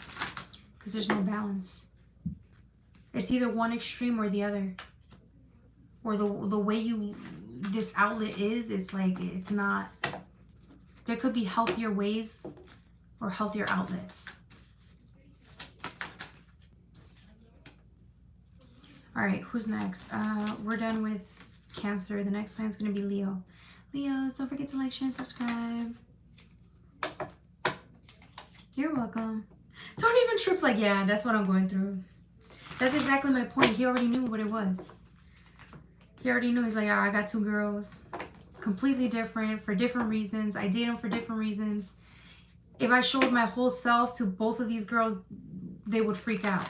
because there's no balance. It's either one extreme or the other, or the way this outlet is. It's like it's not. There could be healthier ways or healthier outlets. All right, who's next? We're done with Cancer. The next sign is going to be Leo. Leos, don't forget to like, share, and subscribe. You're welcome. Don't even trip. Like, yeah, that's what I'm going through. That's exactly my point. He already knew what it was. He already knew. He's like, I got 2 girls. Completely different, for different reasons. I date them for different reasons. If I showed my whole self to both of these girls, they would freak out.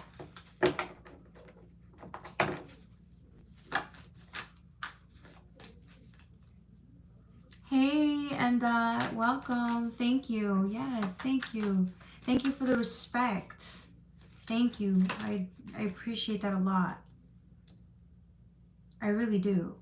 Hey, and welcome. Thank you. Yes, thank you. Thank you for the respect. Thank you. I appreciate that a lot. I really do.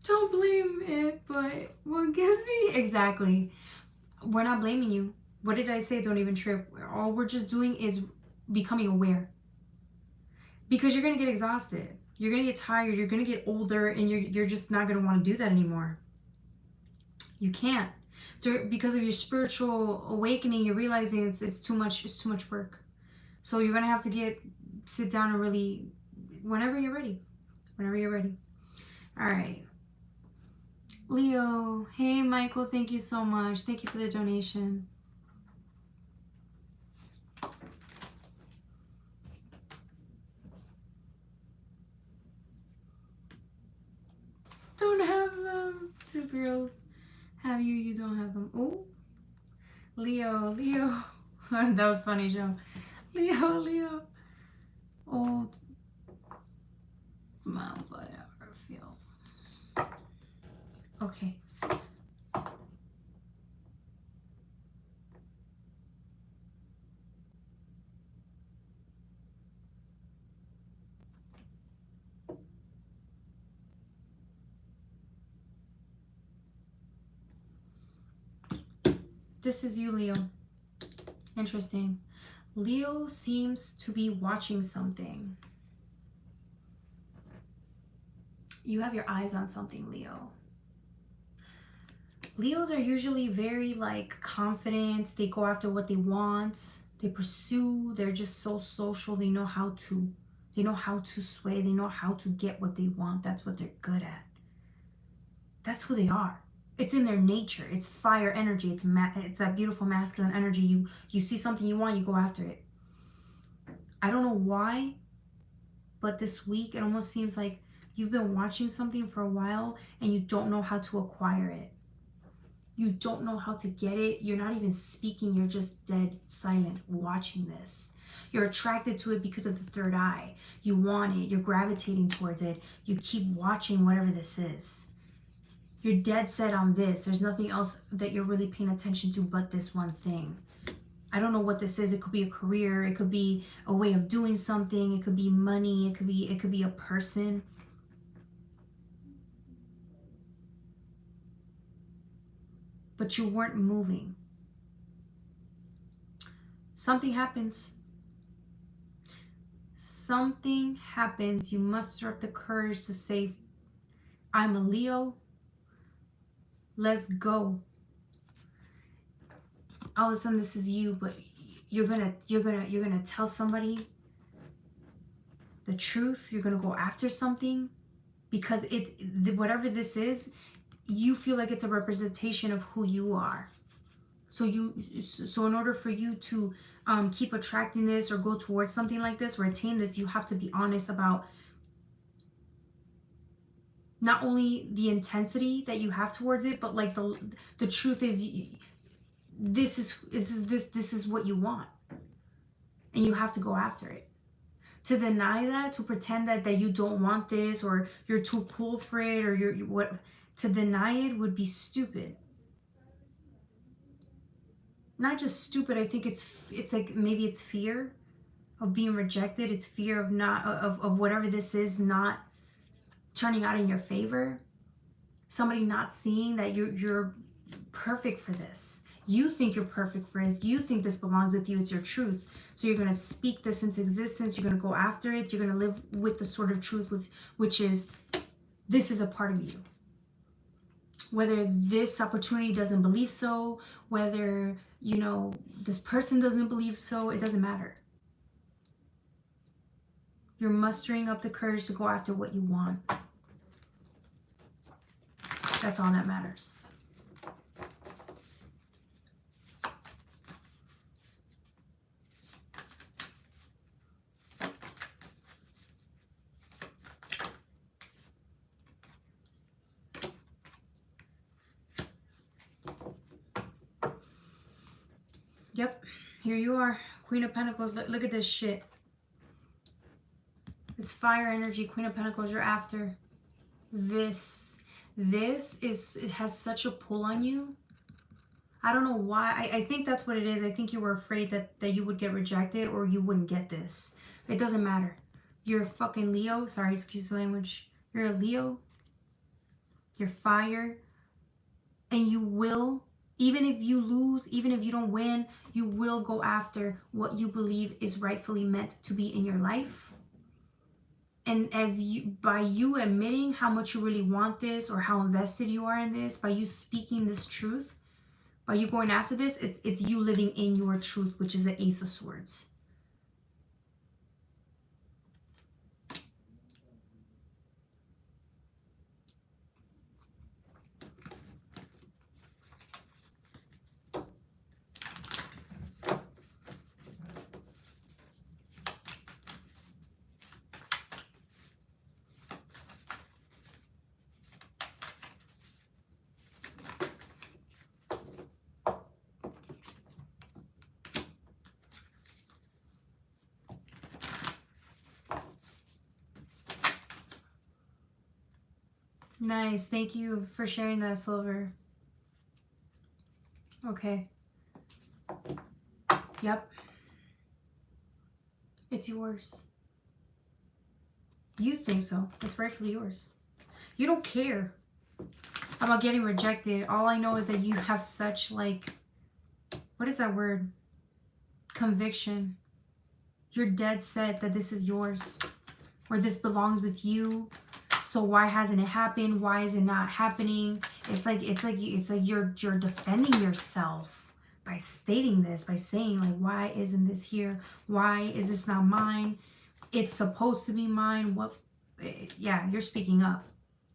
Don't blame it, but what gives me... Exactly. We're not blaming you. What did I say? Don't even trip. All we're just doing is becoming aware. Because you're going to get exhausted. You're going to get tired. You're going to get older, and you're just not going to want to do that anymore. You can't. Because of your spiritual awakening, you're realizing it's too much work. So you're going to have to sit down and really, whenever you're ready. Whenever you're ready. All right. Leo. Hey, Michael. Thank you so much. Thank you for the donation. Don't have them. 2 girls. Have you? You don't have them. Oh. Leo. That was funny, Joe. Leo. Old. Well, whatever. Feel. Okay. This is you, Leo. Interesting. Leo seems to be watching something. You have your eyes on something, Leo. Leos are usually very confident. They go after what they want. They pursue. They're just so social. They know how to sway. They know how to get what they want. That's what they're good at. That's who they are. It's in their nature. It's fire energy. It's that beautiful masculine energy. You see something you want, you go after it. I don't know why, but this week it almost seems like you've been watching something for a while and you don't know how to acquire it. You don't know how to get it. You're not even speaking. You're just dead silent watching this. You're attracted to it because of the third eye. You want it. You're gravitating towards it. You keep watching whatever this is. You're dead set on this. There's nothing else that you're really paying attention to but this one thing. I don't know what this is. It could be a career. It could be a way of doing something. It could be money. It could be a person. But you weren't moving. Something happens. Something happens. You muster up the courage to say, I'm a Leo. Let's go. all of a sudden this is you, but you're gonna tell somebody the truth. You're gonna go after something because whatever this is, you feel like it's a representation of who you are. So in order for you to keep attracting this or go towards something like this or attain this, you have to be honest about not only the intensity that you have towards it, but like the truth is, this is what you want, and you have to go after it. To deny that, to pretend that you don't want this, or you're too cool for it, or you're what, to deny it would be stupid. Not just stupid, I think it's like maybe it's fear of being rejected. It's fear of not of whatever this is not turning out in your favor. Somebody not seeing that you're perfect for this. You think you're perfect for this. You think this belongs with you. It's your truth. So you're going to speak this into existence. You're going to go after it. You're going to live with the sort of truth which is, this is a part of you. Whether this opportunity doesn't believe so, whether, you know, this person doesn't believe so, it doesn't matter. You're mustering up the courage to go after what you want. That's all that matters. Yep, here you are, Queen of Pentacles. Look at this shit. This fire energy, Queen of Pentacles, you're after. This it has such a pull on you. I don't know why. I think that's what it is. I think you were afraid that you would get rejected or you wouldn't get this. It doesn't matter. You're a fucking Leo. Sorry, excuse the language. You're a Leo. You're fire. And you will, even if you lose, even if you don't win, you will go after what you believe is rightfully meant to be in your life. And by you admitting how much you really want this or how invested you are in this, by you speaking this truth, by you going after this, it's you living in your truth, which is the Ace of Swords. Nice. Thank you for sharing that, Silver. Okay. Yep. It's yours. You think so. It's rightfully yours. You don't care about getting rejected. All I know is that you have such, like, what is that word? Conviction. You're dead set that this is yours, or this belongs with you. So why hasn't it happened? Why is it not happening? It's like you're defending yourself by stating this, by saying, like, why isn't this here? Why is this not mine? It's supposed to be mine. What? Yeah, you're speaking up.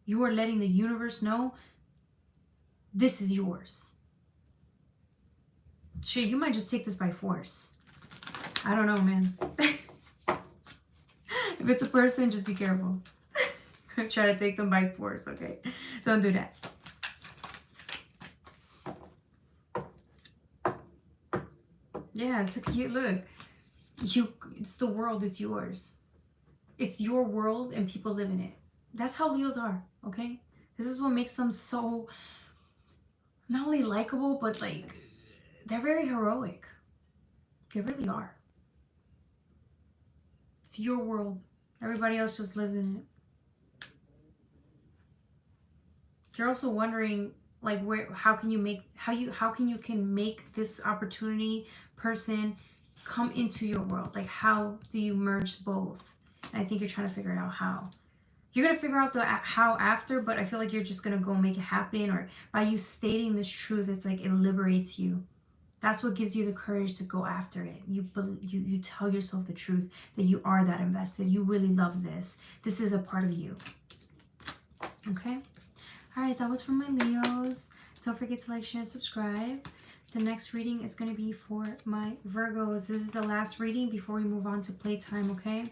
You are letting the universe know this is yours. Shit, you might just take this by force. I don't know, man. If it's a person, just be careful. Try to take them by force, okay? Don't do that. Yeah, it's like, look, it's the world, it's yours. It's your world and people live in it. That's how Leos are, okay? This is what makes them so not only likable, but like, they're very heroic. They really are. It's your world. Everybody else just lives in it. You're also wondering, like, how can you make this opportunity, person, come into your world? Like, how do you merge both? And I think you're trying to figure out how. You're gonna figure out the how after, but I feel like you're just gonna go make it happen, or by you stating this truth, it's like it liberates you. That's what gives you the courage to go after it. You tell yourself the truth that you are that invested. You really love this. This is a part of you. Okay? All right, that was for my Leos. Don't forget to like, share, and subscribe. The next reading is going to be for my Virgos. This is the last reading before we move on to playtime, okay?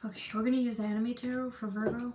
Okay, we're going to use the anime tarot for Virgo.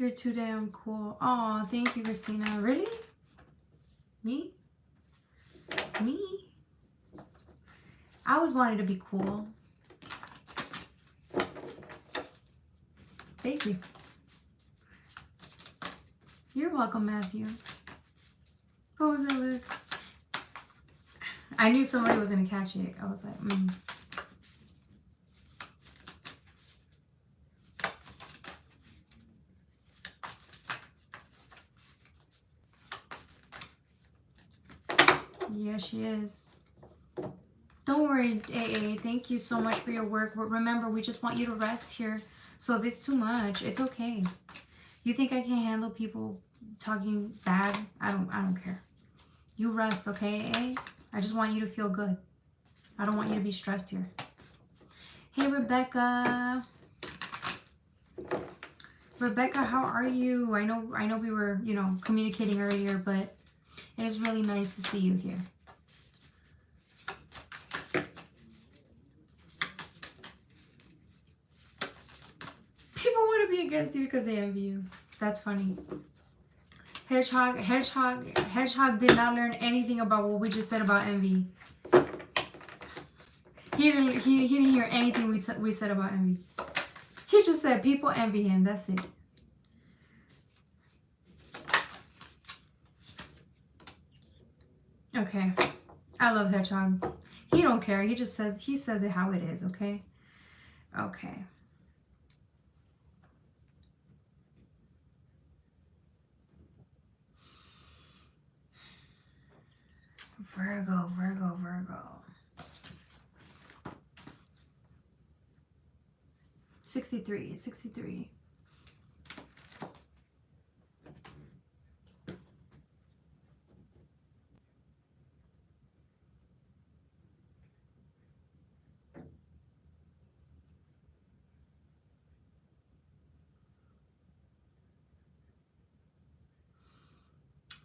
You're too damn cool. Oh, thank you, Christina. Really? Me? Me? I always wanted to be cool. Thank you. You're welcome, Matthew. What was that look? I knew somebody was going to catch it. I was like, Yeah, she is. Don't worry, AA. Thank you so much for your work. Remember, we just want you to rest here. So if it's too much, it's okay. You think I can handle people talking bad? I don't care. You rest, okay, AA? I just want you to feel good. I don't want you to be stressed here. Hey, Rebecca. Rebecca, how are you? I know we were, communicating earlier, but it is really nice to see you here. People want to be against you because they envy you. That's funny. Hedgehog did not learn anything about what we just said about envy. He didn't hear anything we said about envy. He just said people envy him. That's it. Okay. I love Hedgehog. He don't care. He says it how it is, okay? Okay. Virgo. 63.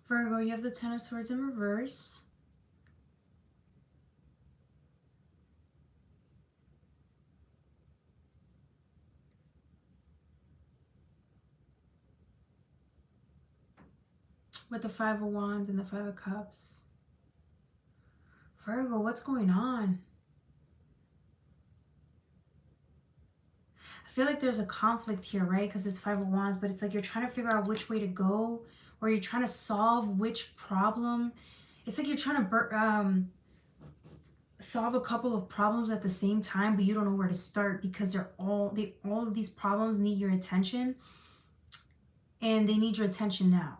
Virgo, you have the Ten of Swords in reverse. With the Five of Wands and the Five of Cups. Virgo, what's going on? I feel like there's a conflict here, right? Because it's Five of Wands, but it's like you're trying to figure out which way to go, or you're trying to solve which problem. It's like you're trying to solve a couple of problems at the same time, but you don't know where to start because all of these problems need your attention, and they need your attention now.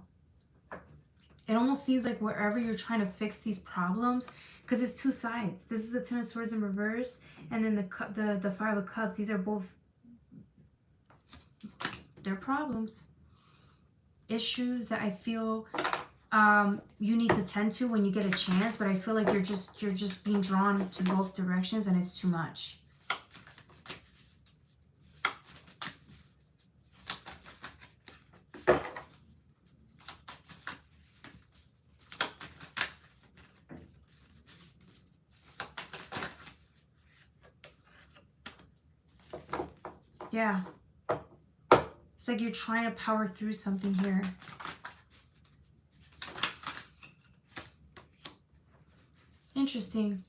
It almost seems like wherever you're trying to fix these problems, because it's two sides. This is the Ten of Swords in reverse, and then the Five of Cups. These are both, they're problems, issues that I feel you need to tend to when you get a chance. But I feel like you're just being drawn to both directions, and it's too much. Yeah. It's like you're trying to power through something here. Interesting.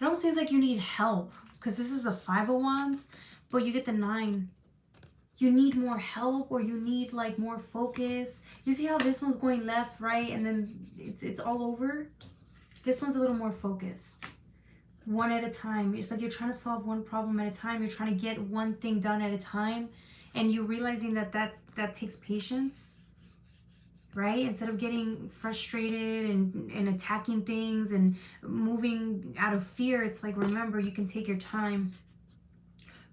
It almost seems like you need help, because this is a 5 of Wands, but you get the 9. You need more help, or you need like more focus. You see how this one's going left, right, and then it's all over? This one's a little more focused. One at a time. It's like you're trying to solve one problem at a time. You're trying to get one thing done at a time. And you're realizing that that takes patience, right? Instead of getting frustrated and attacking things and moving out of fear, it's like, remember, you can take your time.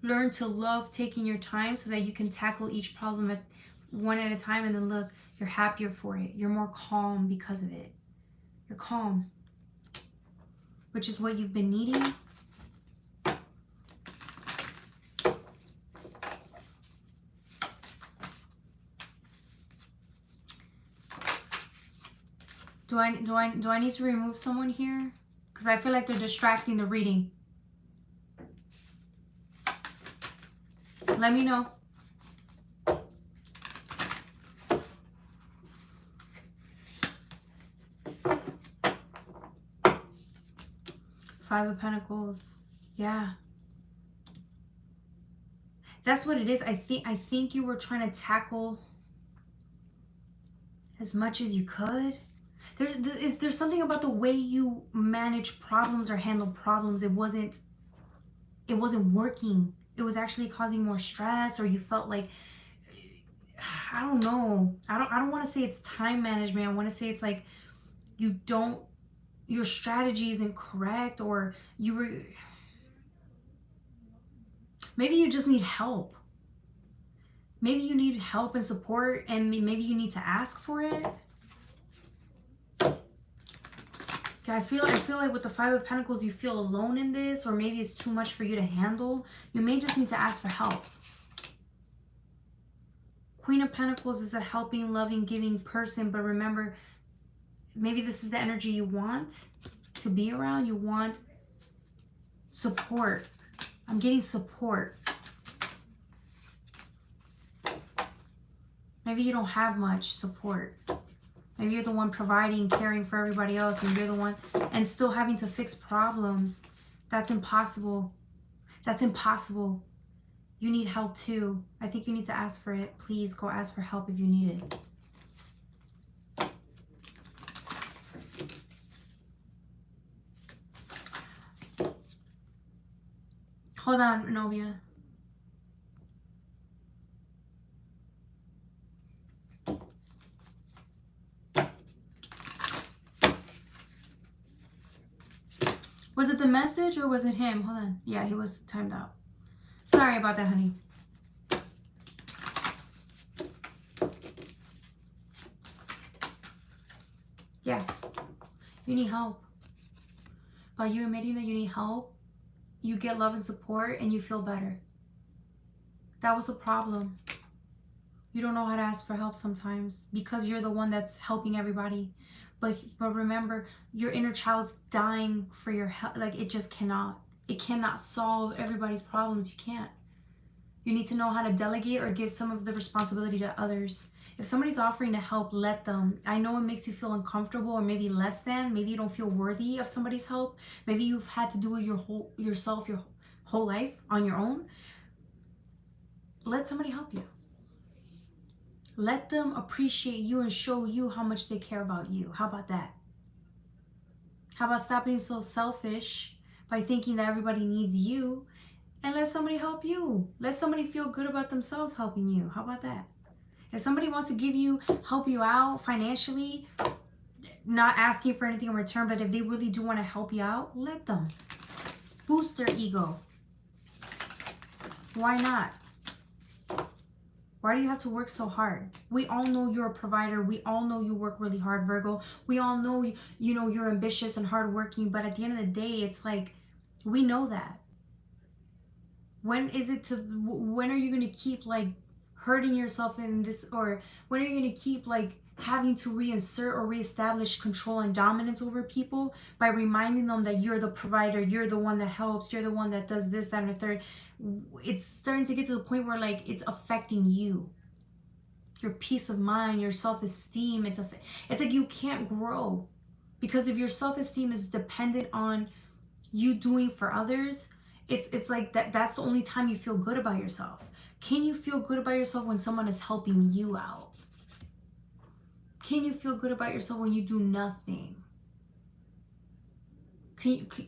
Learn to love taking your time so that you can tackle each problem one at a time. And then look, you're happier for it. You're more calm because of it. You're calm, which is what you've been needing. Do I need to remove someone here? Because I feel like they're distracting the reading. Let me know. Five of Pentacles. Yeah. That's what it is. I think you were trying to tackle as much as you could. There's something about the way you manage problems or handle problems. It wasn't working. It was actually causing more stress, or you felt like, I don't know. I don't want to say it's time management. I want to say it's like your strategy isn't correct, or maybe you just need help. Maybe you need help and support, and maybe you need to ask for it. I feel like with the Five of Pentacles, you feel alone in this, or maybe it's too much for you to handle. You may just need to ask for help. Queen of Pentacles is a helping, loving, giving person, but remember, maybe this is the energy you want to be around. You want support. I'm getting support. Maybe you don't have much support. Maybe you're the one providing, caring for everybody else, and you're the one, and still having to fix problems. That's impossible. That's impossible. You need help too. I think you need to ask for it. Please go ask for help if you need it. Hold on, Novia. Was it the message or was it him? Hold on. Yeah, he was timed out. Sorry about that, honey. Yeah, you need help. By you admitting that you need help, you get love and support and you feel better. That was a problem. You don't know how to ask for help sometimes because you're the one that's helping everybody. But remember, your inner child's dying for your help. Like, it just cannot. It cannot solve everybody's problems. You can't. You need to know how to delegate or give some of the responsibility to others. If somebody's offering to help, let them. I know it makes you feel uncomfortable, or maybe less than. Maybe you don't feel worthy of somebody's help. Maybe you've had to do it yourself your whole life on your own. Let somebody help you. Let them appreciate you and show you how much they care about you. How about that? How about stop being so selfish by thinking that everybody needs you, and let somebody help you. Let somebody feel good about themselves helping you. How about that? If somebody wants to help you out financially, not asking for anything in return, but if they really do want to help you out, let them. Boost their ego. Why not? Why do you have to work so hard? We all know you're a provider. We all know you work really hard, Virgo. We all know, you're ambitious and hardworking, but at the end of the day, it's like, we know that. When are you going to keep like hurting yourself in this, or when are you going to keep like having to reinsert or reestablish control and dominance over people by reminding them that you're the provider, you're the one that helps, you're the one that does this, that, and the third? It's starting to get to the point where like it's affecting you, your peace of mind, your self-esteem. It's like you can't grow because if your self-esteem is dependent on you doing for others, it's like that's the only time you feel good about yourself. Can you feel good about yourself when someone is helping you out? Can you feel good about yourself when you do nothing?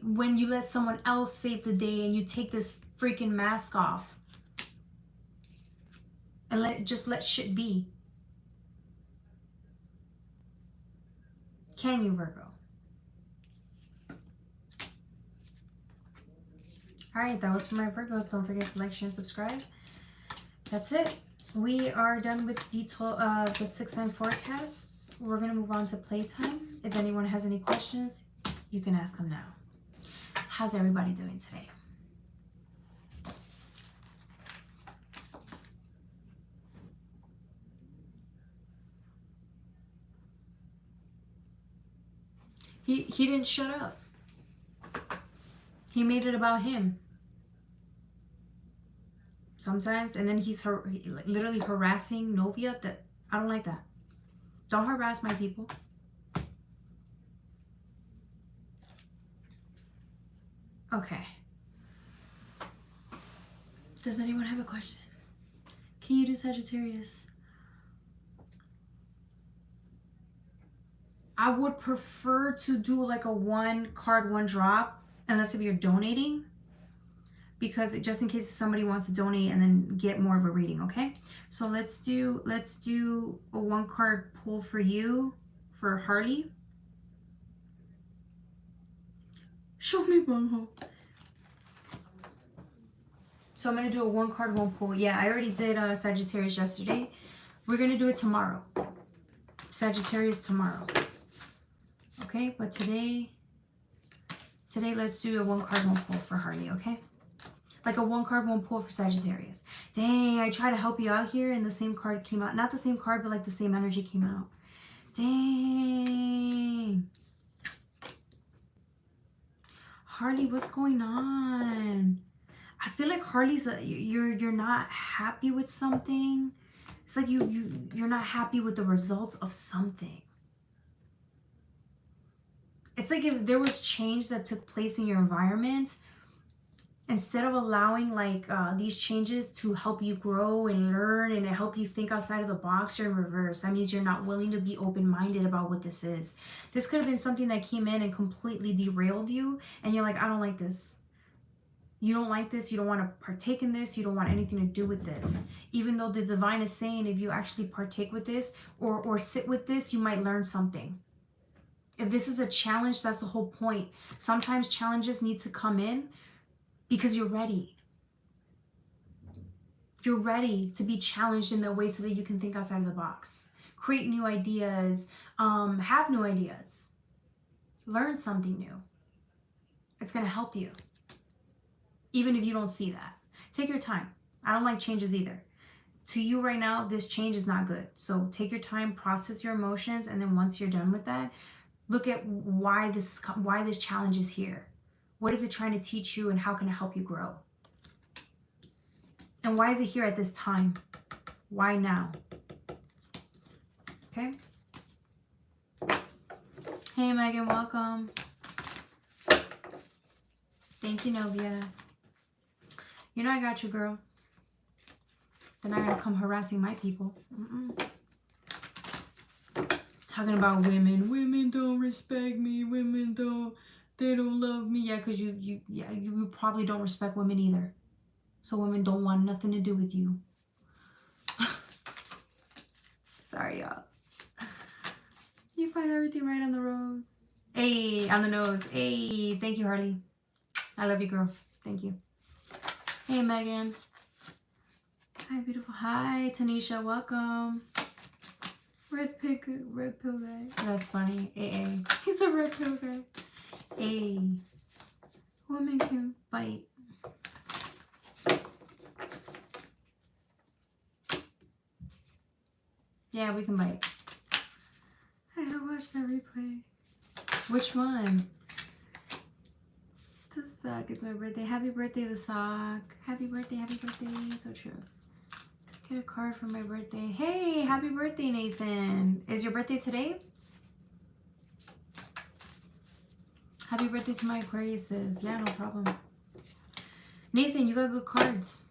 When you let someone else save the day and you take this freaking mask off and just let shit be? Can you, Virgo? All right, that was for my Virgos. Don't forget to like, share, and subscribe. That's it. We are done with the 6-sign forecasts. We're going to move on to playtime. If anyone has any questions, you can ask them now. How's everybody doing today? He didn't shut up. He made it about him. Sometimes, and then he's literally harassing Novia. That I don't like that. Don't harass my people. Okay. Does anyone have a question? Can you do Sagittarius? I would prefer to do like a 1 card, 1 drop, unless if you're donating, because just in case somebody wants to donate and then get more of a reading, okay? So let's do a 1 card pull for you, for Harley. Show me bunghole. So I'm gonna do a 1 card, 1 pull. Yeah, I already did Sagittarius yesterday. We're gonna do it tomorrow. Sagittarius tomorrow. Okay, but today let's do a 1 card, 1 pull for Harley, okay? Like a 1 card, 1 pull for Sagittarius. Dang, I tried to help you out here and the same card came out. Not the same card, but like the same energy came out. Dang. Harley, what's going on? I feel like Harley's you're not happy with something. It's like you're not happy with the results of something. It's like if there was change that took place in your environment, instead of allowing like these changes to help you grow and learn and help you think outside of the box, you're in reverse. That means you're not willing to be open-minded about what this is. This could have been something that came in and completely derailed you, and you're like, I don't like this. You don't like this. You don't want to partake in this. You don't want anything to do with this. Even though the divine is saying if you actually partake with this or sit with this, you might learn something. If this is a challenge, that's the whole point. Sometimes challenges need to come in because you're ready. You're ready to be challenged in that way so that you can think outside of the box. Create new ideas. Have new ideas. Learn something new. It's going to help you. Even if you don't see that. Take your time. I don't like changes either. To you right now, this change is not good. So take your time, process your emotions, and then once you're done with that, look at why this challenge is here. What is it trying to teach you and how can it help you grow? And why is it here at this time? Why now? Okay? Hey Megan, welcome. Thank you, Novia. You know I got you, girl. They're not gonna come harassing my people. Talking about women. Women don't respect me. Women they don't love me. Yeah, because you probably don't respect women either. So women don't want nothing to do with you. Sorry, y'all. You find everything right on the rose. Hey, on the nose. Hey, thank you, Harley. I love you, girl. Thank you. Hey, Megan. Hi, beautiful. Hi, Tanisha. Welcome. Red pill guy. That's funny. AA. He's a red pill guy. A woman can bite. Yeah, we can bite. I gotta watch that replay. Which one? The sock. It's my birthday. Happy birthday, the sock. Happy birthday, happy birthday. So true. Get a card for my birthday. Hey, happy birthday, Nathan. Is your birthday today? Happy birthday to my Aquariuses. Yeah, no problem. Nathan, you got good cards.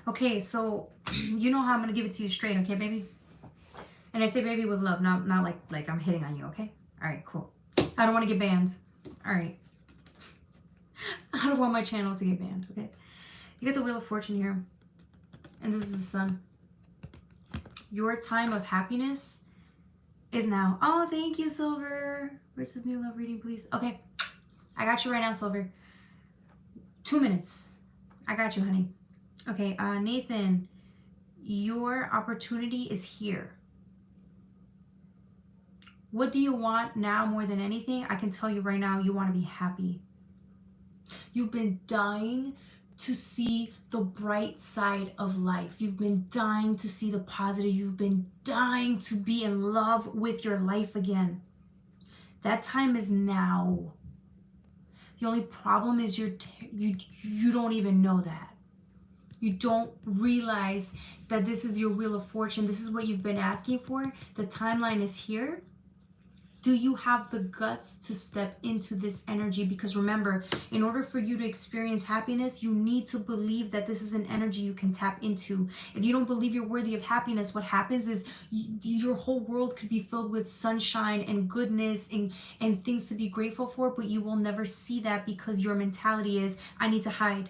Okay, so you know how I'm gonna give it to you straight, okay, baby? And I say baby with love, not like I'm hitting on you, okay? All right, cool. I don't want to get banned. All right. I don't want my channel to get banned, okay? You get the Wheel of Fortune here. And this is the Sun. Your time of happiness is now. Oh, thank you, Silver. Where's this new love reading, please? Okay. I got you right now, Silver. 2 minutes. I got you, honey. Okay, Nathan, your opportunity is here. What do you want now more than anything? I can tell you right now, you want to be happy. You've been dying to see the bright side of life. You've been dying to see the positive. You've been dying to be in love with your life again. That time is now. The only problem is you don't even know that. You don't realize that this is your Wheel of Fortune. This is what you've been asking for. The timeline is here. Do you have the guts to step into this energy? Because remember, in order for you to experience happiness, you need to believe that this is an energy you can tap into. If you don't believe you're worthy of happiness, what happens is your whole world could be filled with sunshine and goodness and things to be grateful for, but you will never see that because your mentality is, I need to hide.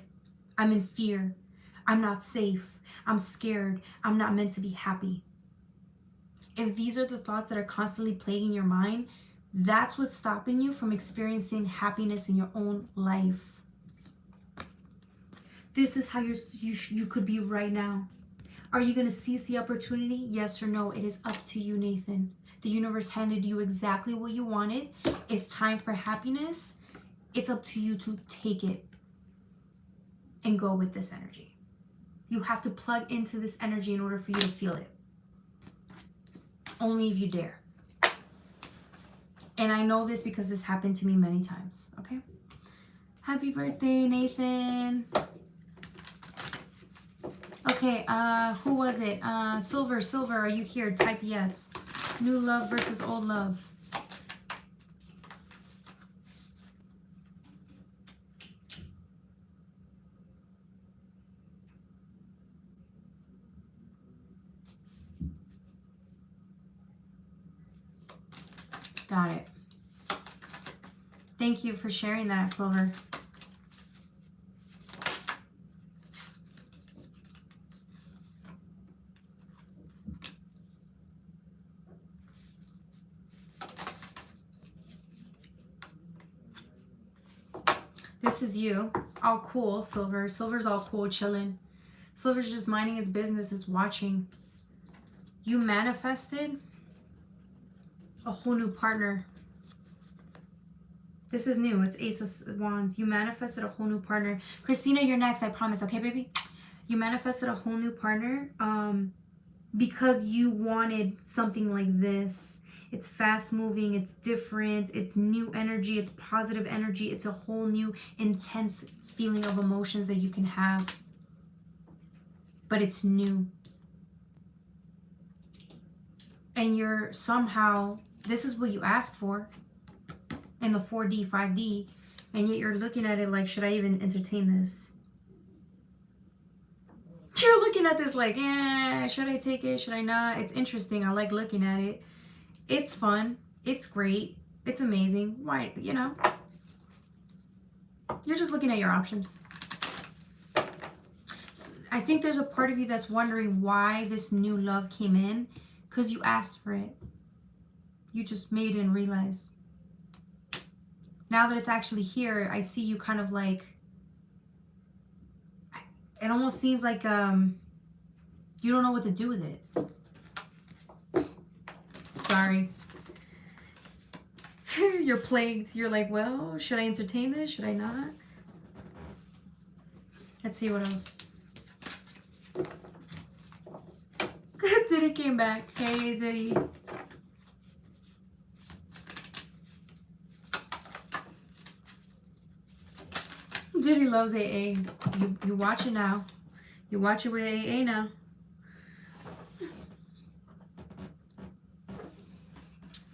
I'm in fear. I'm not safe. I'm scared. I'm not meant to be happy. If these are the thoughts that are constantly plaguing your mind, that's what's stopping you from experiencing happiness in your own life. This is how you could be right now. Are you going to seize the opportunity? Yes or no? It is up to you, Nathan. The universe handed you exactly what you wanted. It's time for happiness. It's up to you to take it and go with this energy. You have to plug into this energy in order for you to feel it. Only if you dare. And I know this because this happened to me many times, okay? Happy birthday, Nathan. Okay, who was it? Silver, are you here? Type yes. New love versus old love. Got it. Thank you for sharing that, Silver. This is you. All cool, Silver. Silver's all cool, chilling. Silver's just minding its business. It's watching. You manifested a whole new partner. This is new. It's Ace of Wands. You manifested a whole new partner. Christina, you're next. I promise. Okay, baby? You manifested a whole new partner because you wanted something like this. It's fast moving. It's different. It's new energy. It's positive energy. It's a whole new intense feeling of emotions that you can have. But it's new. And you're somehow, this is what you asked for in the 4D, 5D, and yet you're looking at it like, should I even entertain this? You're looking at this like, should I take it? Should I not? It's interesting. I like looking at it. It's fun. It's great. It's amazing. Why, you know? You're just looking at your options. I think there's a part of you that's wondering why this new love came in, because you asked for it. You just maybe didn't realize. Now that it's actually here, I see you kind of like, it almost seems like you don't know what to do with it. Sorry. You're plagued. You're like, well, should I entertain this? Should I not? Let's see what else. Diddy came back. Hey, Diddy. Diddy loves AA. You watch it now. You watch it with AA now.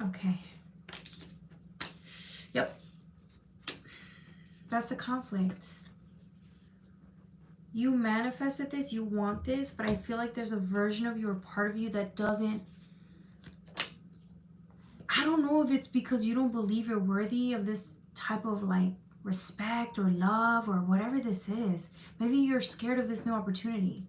Okay. Yep. That's the conflict. You manifested this, you want this, but I feel like there's a version of you or part of you that doesn't. I don't know if it's because you don't believe you're worthy of this type of like respect or love or whatever this is. Maybe you're scared of this new opportunity.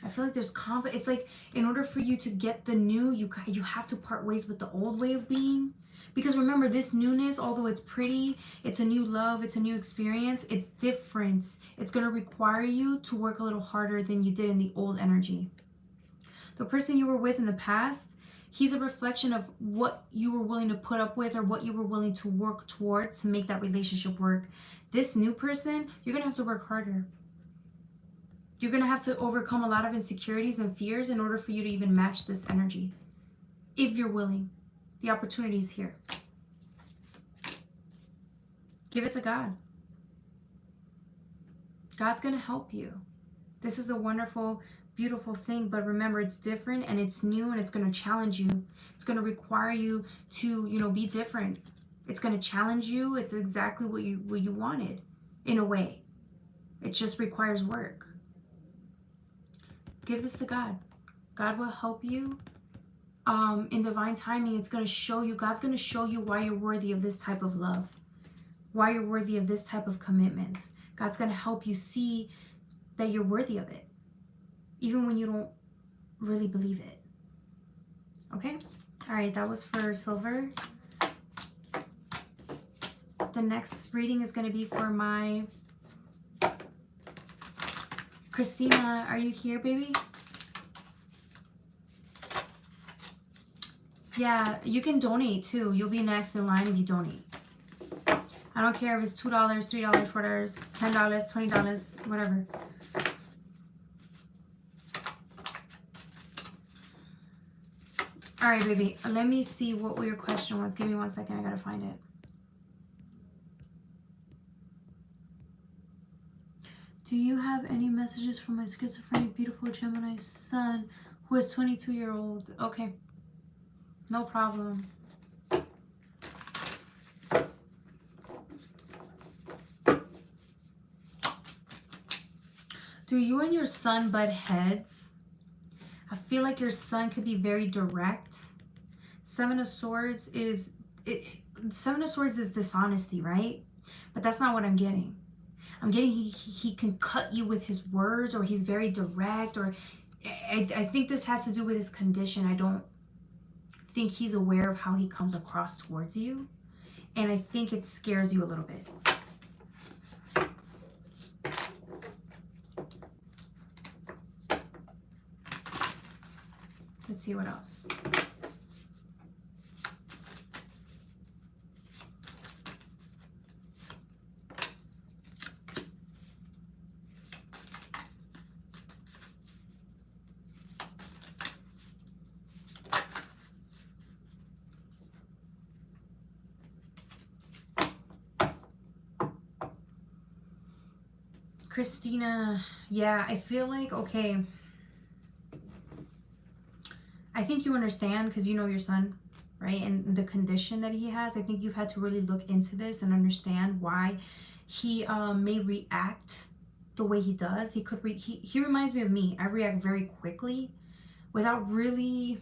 I feel like there's conflict. It's like in order for you to get the new, you have to part ways with the old way of being. Because remember, this newness, although it's pretty, it's a new love, it's a new experience, it's different. It's going to require you to work a little harder than you did in the old energy. The person you were with in the past, he's a reflection of what you were willing to put up with or what you were willing to work towards to make that relationship work. This new person, you're going to have to work harder. You're going to have to overcome a lot of insecurities and fears in order for you to even match this energy. If you're willing. The opportunity is here. Give it to God. God's going to help you. This is a wonderful, beautiful thing, but remember, it's different and it's new and it's going to challenge you. It's going to require you to, be different. It's going to challenge you. It's exactly what you wanted in a way. It just requires work. Give this to God. God will help you. In divine timing, it's going to show you, God's going to show you why you're worthy of this type of love, why you're worthy of this type of commitments. God's going to help you see that you're worthy of it, even when you don't really believe it. Okay? All right, that was for silver. The next reading is going to be for my Christina. Are you here, baby? Yeah, you can donate too. You'll be next in line if you donate. I don't care if it's $2, $3, $4, $10, $20, whatever. All right, baby. Let me see what your question was. Give me 1 second. I gotta find it. Do you have any messages from my schizophrenic, beautiful Gemini son who is 22-year-old? Okay. No problem. Do you and your son butt heads? I feel like your son could be very direct. Seven of Swords is dishonesty, right? But that's not what I'm getting. I'm getting he can cut you with his words, or he's very direct, or I think this has to do with his condition. I don't think he's aware of how he comes across towards you, and I think it scares you a little bit. Let's see what else. Christina, yeah, I feel like, okay, I think you understand because you know your son, right? And the condition that he has. I think you've had to really look into this and understand why he may react the way he does. He reminds me of me. I react very quickly without really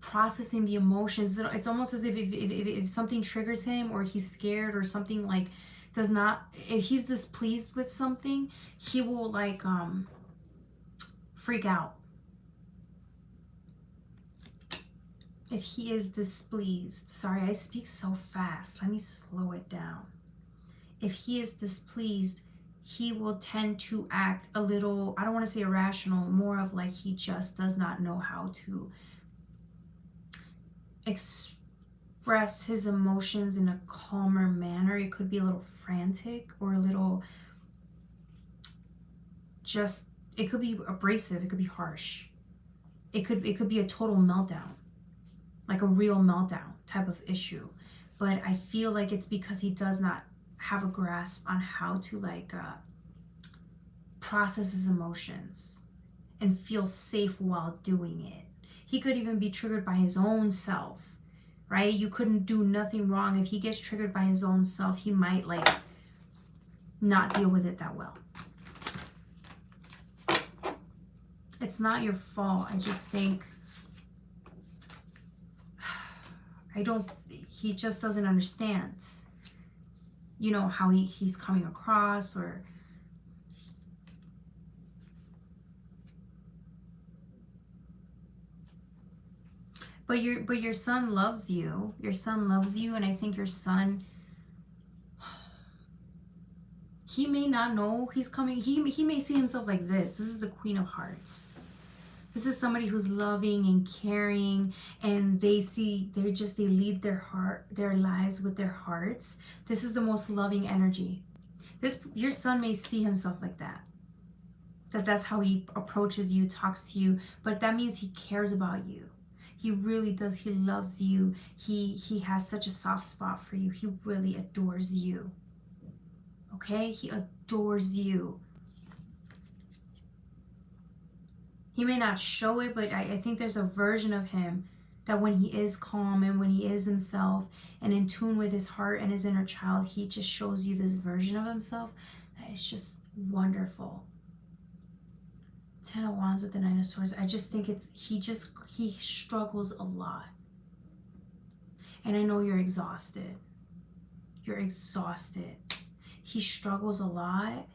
processing the emotions. It's almost as if something triggers him, or he's scared, or something like if he's displeased with something, he will like freak out. If he is displeased, sorry, I speak so fast. Let me slow it down. If he is displeased, he will tend to act a little, I don't want to say irrational, more of like he just does not know how to express his emotions in a calmer manner. It could be a little frantic, or a little it could be abrasive, it could be harsh. It could be a total meltdown. Like a real meltdown type of issue. But I feel like it's because he does not have a grasp on how to like process his emotions and feel safe while doing it. He could even be triggered by his own self, right? You couldn't do nothing wrong. If he gets triggered by his own self, he might like not deal with it that well. It's not your fault. I just think, he just doesn't understand, you know, how he's coming across, or but your son loves you. Your son loves you, and I think your son, he may not know he's coming. He may see himself like this. This is the Queen of Hearts. This is somebody who's loving and caring, and they lead their lives with their hearts. This is the most loving energy. Your son may see himself like that. That's how he approaches you, talks to you, but that means he cares about you. He really does. He loves you. He has such a soft spot for you. He really adores you. Okay? He adores you. He may not show it, but I think there's a version of him that when he is calm and when he is himself and in tune with his heart and his inner child, he just shows you this version of himself that is just wonderful. 10 of Wands with the 9 of Swords. I just think he struggles a lot. And I know you're exhausted. You're exhausted. He struggles a lot.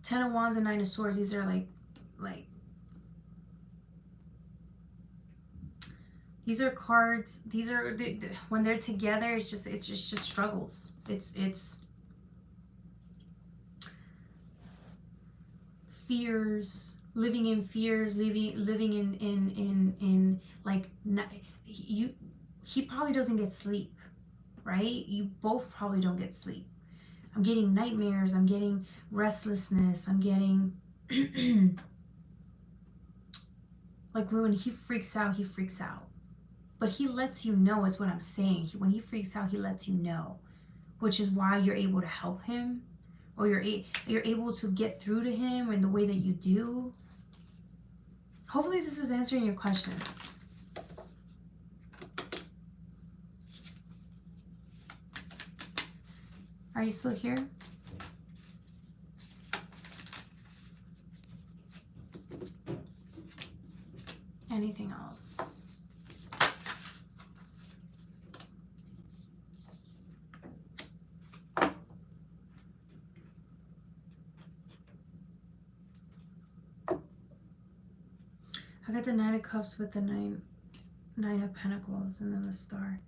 10 of Wands and 9 of Swords, these are like these are cards, when they're together, it's just struggles. It's fears, living in fears, living in like, he probably doesn't get sleep, right? You both probably don't get sleep. I'm getting nightmares, I'm getting restlessness, I'm getting like when he freaks out, he freaks out. But he lets you know, is what I'm saying. When he freaks out, he lets you know, which is why you're able to help him, or you're able to get through to him in the way that you do. Hopefully this is answering your questions. Are you still here? Anything else? I got the 9 of Cups with the 9 of Pentacles and then the Star.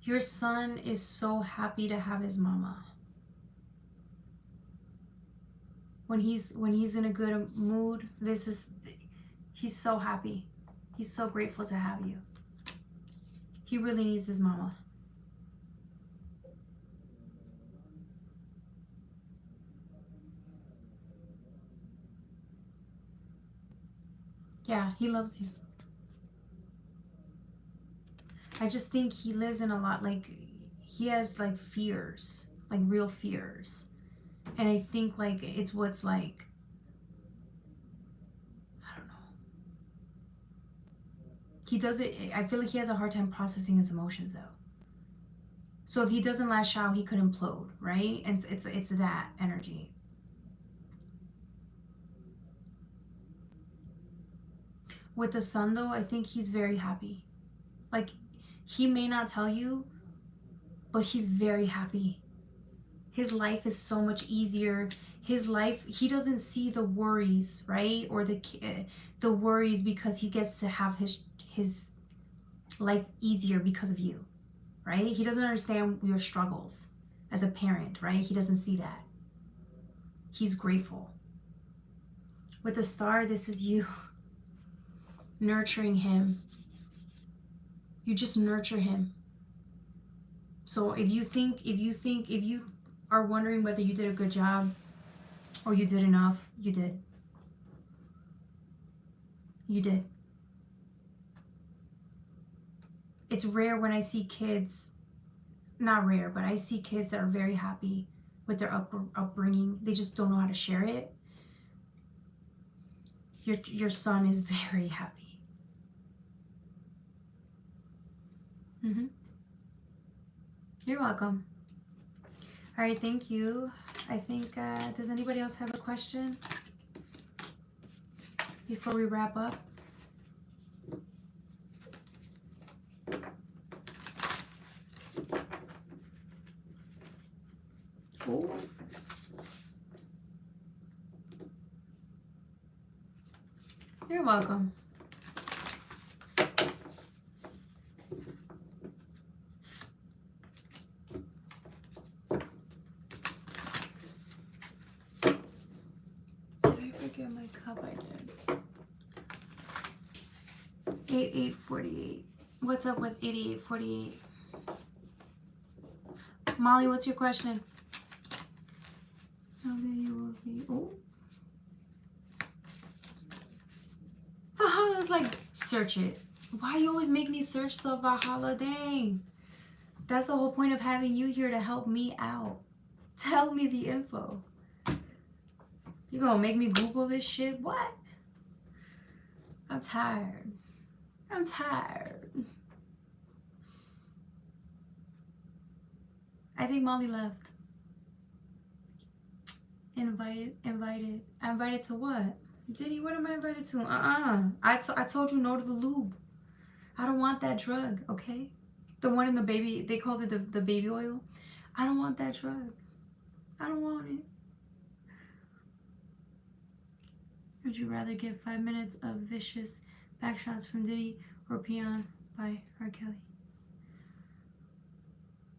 Your son is so happy to have his mama. When he's in a good mood, he's so happy. He's so grateful to have you. He really needs his mama. Yeah, he loves you. I just think he lives in a lot, like, he has like fears, like real fears. And I think like it's what's like, I don't know. He does it, I feel like he has a hard time processing his emotions though. So if he doesn't lash out, he could implode, right? And it's that energy. With the Sun though, I think he's very happy. Like, he may not tell you, but he's very happy. His life is so much easier. His life, he doesn't see the worries, right? Or the worries, because he gets to have his life easier because of you, right? He doesn't understand your struggles as a parent, right? He doesn't see that. He's grateful. With the Star, this is you nurturing him. You just nurture him. So if you are wondering whether you did a good job or you did enough, you did. You did. it's rare when I see kids, not rare, but I see kids that are very happy with their upbringing. They just don't know how to share it. Your son is very happy. You're welcome. All right, thank you. I think, does anybody else have a question before we wrap up? Oh. You're welcome. Did I forget my cup? I did. 8848. What's up with 8848? Molly, what's your question? Oh. Valhalla's like, search it. Why you always make me search stuff, Valhalla? Dang. That's the whole point of having you here, to help me out. Tell me the info. You gonna make me Google this shit? What? I'm tired. I'm tired. I think Molly left. Invited. I invited to what? Diddy, what am I invited to? I told you no to the lube. I don't want that drug, okay? The one in the baby, they called it the baby oil. I don't want that drug. I don't want it. Would you rather get 5 minutes of vicious backshots from Diddy or Peon by R. Kelly?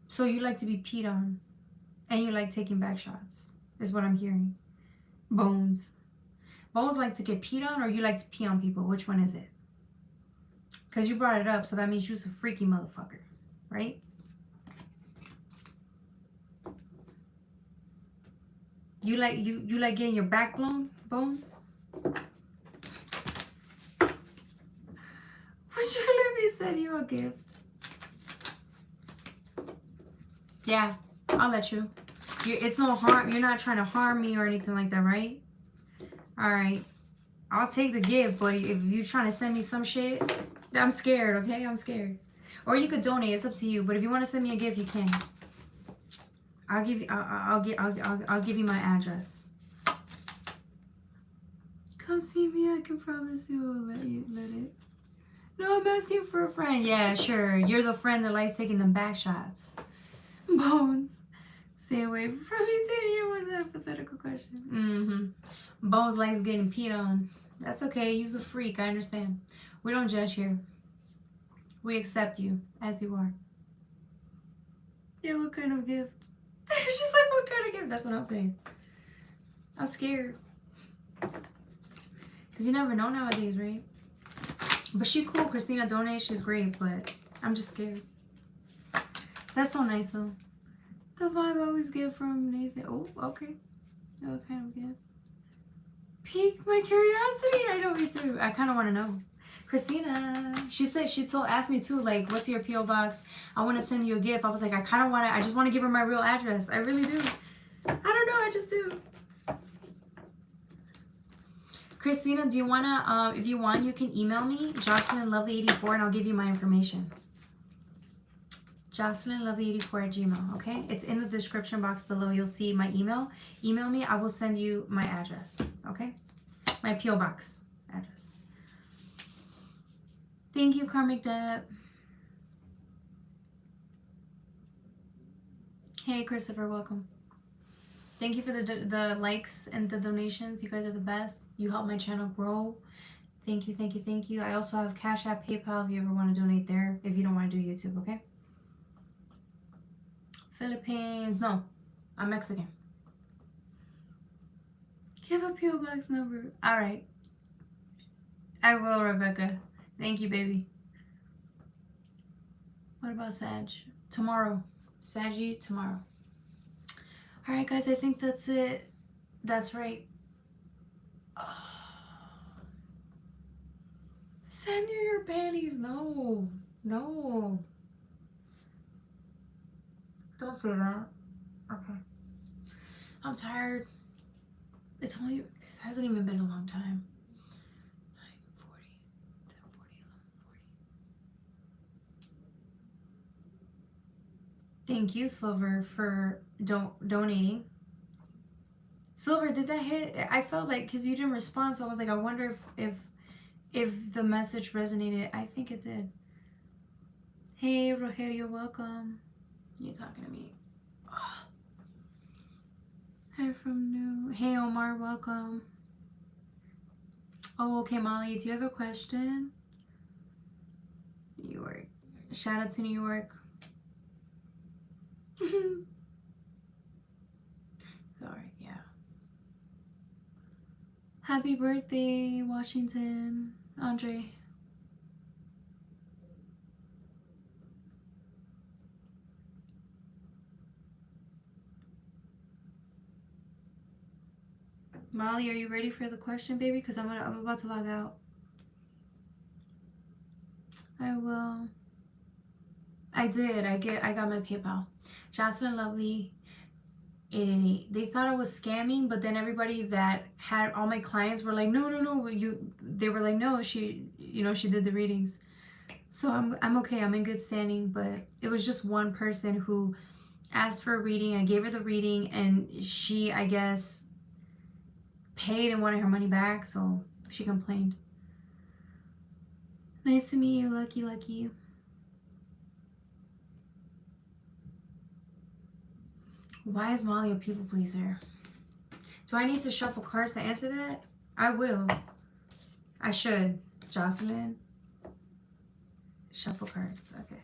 So you like to be peed on and you like taking backshots, is what I'm hearing. Bones. Bones like to get peed on, or you like to pee on people? Which one is it? Because you brought it up, so that means you're a freaky motherfucker, right? You like you like getting your back blown, Bones? Would you let me send you a gift? Yeah, I'll let you. It's no harm. You're not trying to harm me or anything like that, right? All right. I'll take the gift, but if you're trying to send me some shit, I'm scared, okay? I'm scared. Or you could donate. It's up to you. But if you want to send me a gift, you can. I'll give you. I'll give you my address. Come see me. I can promise you I'll let it. No, I'm asking for a friend. Yeah, sure. You're the friend that likes taking them back shots. Bones. Stay away from me, Diddy. Was that a pathetical question? Bones likes getting peed on. That's okay. You're a freak. I understand. We don't judge here. We accept you as you are. Yeah, what kind of gift? She's like, what kind of gift? That's what I'm saying. I'm scared. Because you never know nowadays, right? But she cool. Christina donates. She's great, but I'm just scared. That's so nice, though. The vibe I always get from Nathan. Oh, okay. What kind of gift? Piqued my curiosity. I know, me too. I kind of want to know. Christina, she said, asked me too, like, what's your P.O. box? I want to send you a gift. I was like, I just want to give her my real address. I really do. I don't know. I just do. Christina, do you want to, if you want, you can email me, JocelynLovely84, and I'll give you my information. JocelynLovely84@gmail, okay? It's in the description box below. You'll see my email. Email me. I will send you my address, okay? My P.O. box address. Thank you, Karmic Debt. Hey, Christopher, welcome. Thank you for the likes and the donations. You guys are the best. You help my channel grow. Thank you, thank you, thank you. I also have Cash App, PayPal if you ever want to donate there, if you don't want to do YouTube, okay? Philippines. No, I'm Mexican. Give a P.O. box number. All right. I will, Rebecca. Thank you, baby. What about Sag? Tomorrow. Saggy, tomorrow. All right, guys, I think that's it. That's right. Oh. Send you your panties. No. No. Don't say that. Okay. I'm tired. It hasn't even been a long time. 9:40, 10:40, 11:40. Thank you, Silver, for donating. Silver, did that hit? I felt like, because you didn't respond, so I was like, I wonder if the message resonated. I think it did. Hey, Rogelio, welcome. You talking to me? Oh. Hi from New. Hey, Omar, welcome. Oh, okay, Molly, do you have a question? New York. Shout out to New York. Sorry, yeah. Happy birthday, Washington. Andre. Molly, are you ready for the question, baby? Because I'm about to log out. I will. I did. I got my PayPal. Jocelyn Lovely 888. They thought I was scamming, but then everybody that had all my clients were like, no, they were like, no, she did the readings. So I'm okay. I'm in good standing, but it was just one person who asked for a reading. I gave her the reading, and she, I guess, paid and wanted her money back, so she complained. Nice to meet you, Lucky. Why is Molly a people pleaser? Do I need to shuffle cards to answer that? I will. I should. Jocelyn. Shuffle cards. Okay.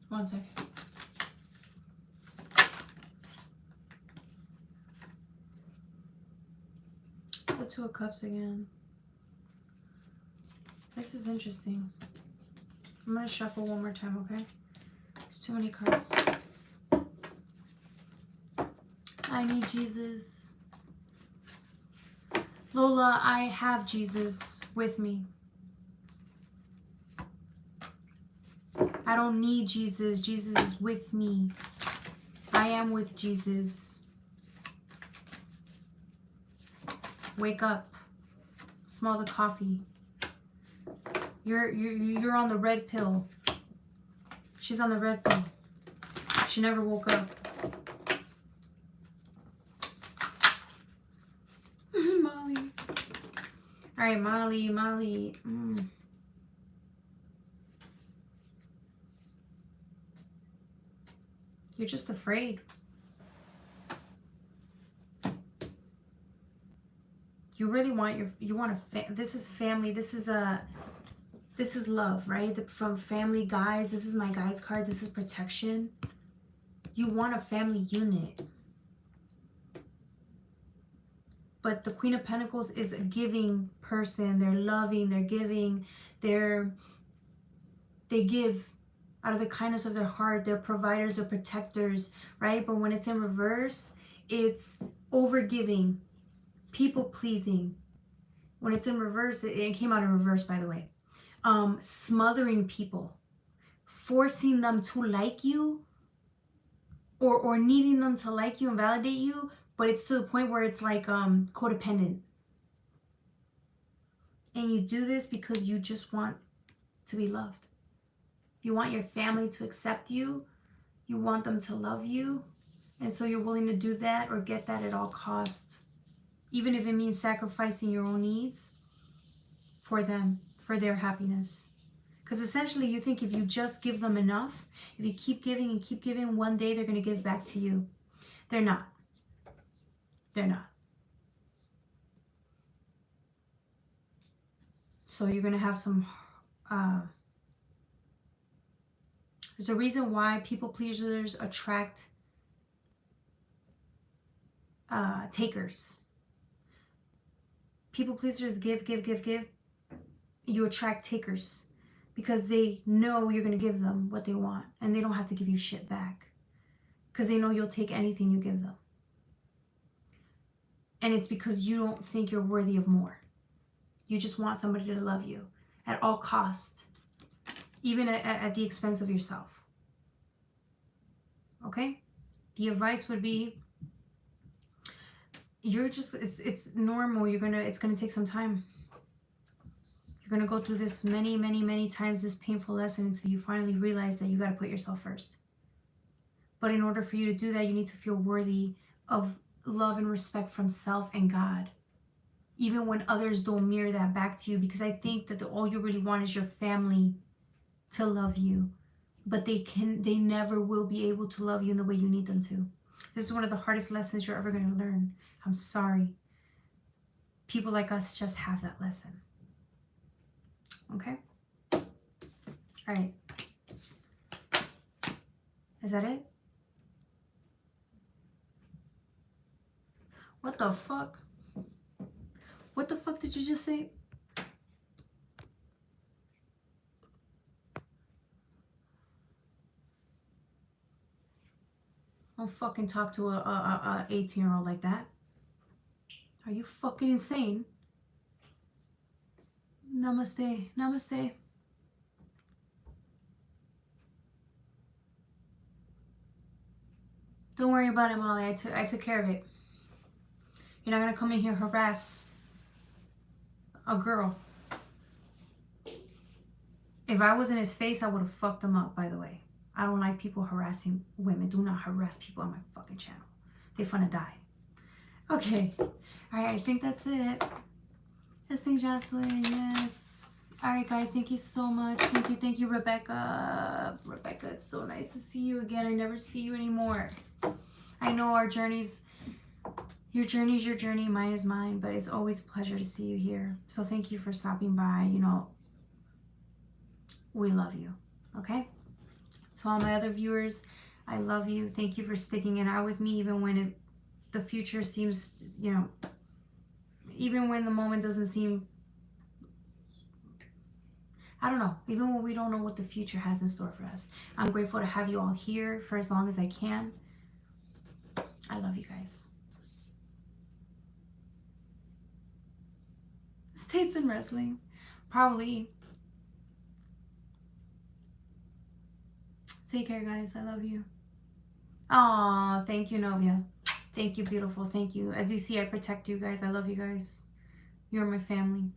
One second. So Two of Cups again. This is interesting. I'm going to shuffle one more time, okay? There's too many cards. I need Jesus. Lola, I have Jesus with me. I don't need Jesus. Jesus is with me. I am with Jesus. Wake up. Smell the coffee. You're on the red pill. She's on the red pill. She never woke up. Molly. All right, Molly. You're just afraid. You really want this is family. This is love, right? From family guys. This is my guys card. This is protection. You want a family unit. But the Queen of Pentacles is a giving person. They're loving, they're giving, they give out of the kindness of their heart. They're providers, they're protectors, right? But when it's in reverse, it's overgiving, people pleasing. When it's in reverse, it came out in reverse, by the way. Smothering people, forcing them to like you, or needing them to like you and validate you, but it's to the point where it's like codependent. And you do this because you just want to be loved. You want your family to accept you. You want them to love you. And so you're willing to do that or get that at all costs. Even if it means sacrificing your own needs for them, for their happiness. Because essentially you think if you just give them enough, if you keep giving and keep giving, one day they're going to give back to you. They're not. They're not. So you're going to have some... there's a reason why people pleasers attract takers. People pleasers give. You attract takers. because they know you're going to give them what they want, and they don't have to give you shit back because they know you'll take anything you give them. And it's because you don't think you're worthy of more. You just want somebody to love you at all costs, even at the expense of yourself. Okay? The advice would be, it's normal. It's gonna take some time. You're gonna go through this many times, this painful lesson, until you finally realize that you gotta put yourself first. But in order for you to do that, you need to feel worthy of love and respect from self and God, even when others don't mirror that back to you, because I think that all you really want is your family to love you, but they never will be able to love you in the way you need them to. This is one of the hardest lessons you're ever going to learn. I'm sorry. People like us just have that lesson. Okay? All right. Is that it? What the fuck? What the fuck did you just say? Don't fucking talk to a 18-year-old like that. Are you fucking insane? Namaste. Namaste. Don't worry about it, Molly. I took care of it. You're not gonna come in here harass a girl. If I was in his face, I would have fucked him up, by the way. I don't like people harassing women. Do not harass people on my fucking channel. They finna die. Okay. Alright, I think that's it. Testing Jocelyn, yes. Alright, guys, thank you so much. Thank you, Rebecca. Rebecca, it's so nice to see you again. I never see you anymore. I know our journeys, your journey's your journey, mine is mine, but it's always a pleasure to see you here. So thank you for stopping by. You know, we love you, okay? To all my other viewers, I love you. Thank you for sticking it out with me, even when the future seems, you know, even when the moment doesn't seem, I don't know, even when we don't know what the future has in store for us. I'm grateful to have you all here for as long as I can. I love you guys. States in wrestling, probably. Take care, guys. I love you. Aw, thank you, Novia. Thank you, beautiful. Thank you. As you see, I protect you guys. I love you guys. You're my family.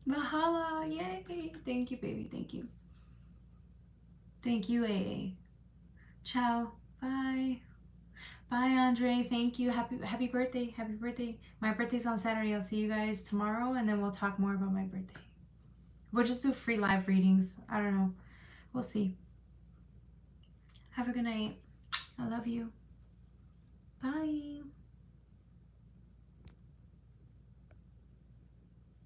Mahala. Yay. Thank you, baby. Thank you. Thank you, AA. Ciao. Bye. Bye, Andre. Thank you. Happy birthday. Happy birthday. My birthday's on Saturday. I'll see you guys tomorrow, and then we'll talk more about my birthday. We'll just do free live readings. I don't know. We'll see. Have a good night. I love you.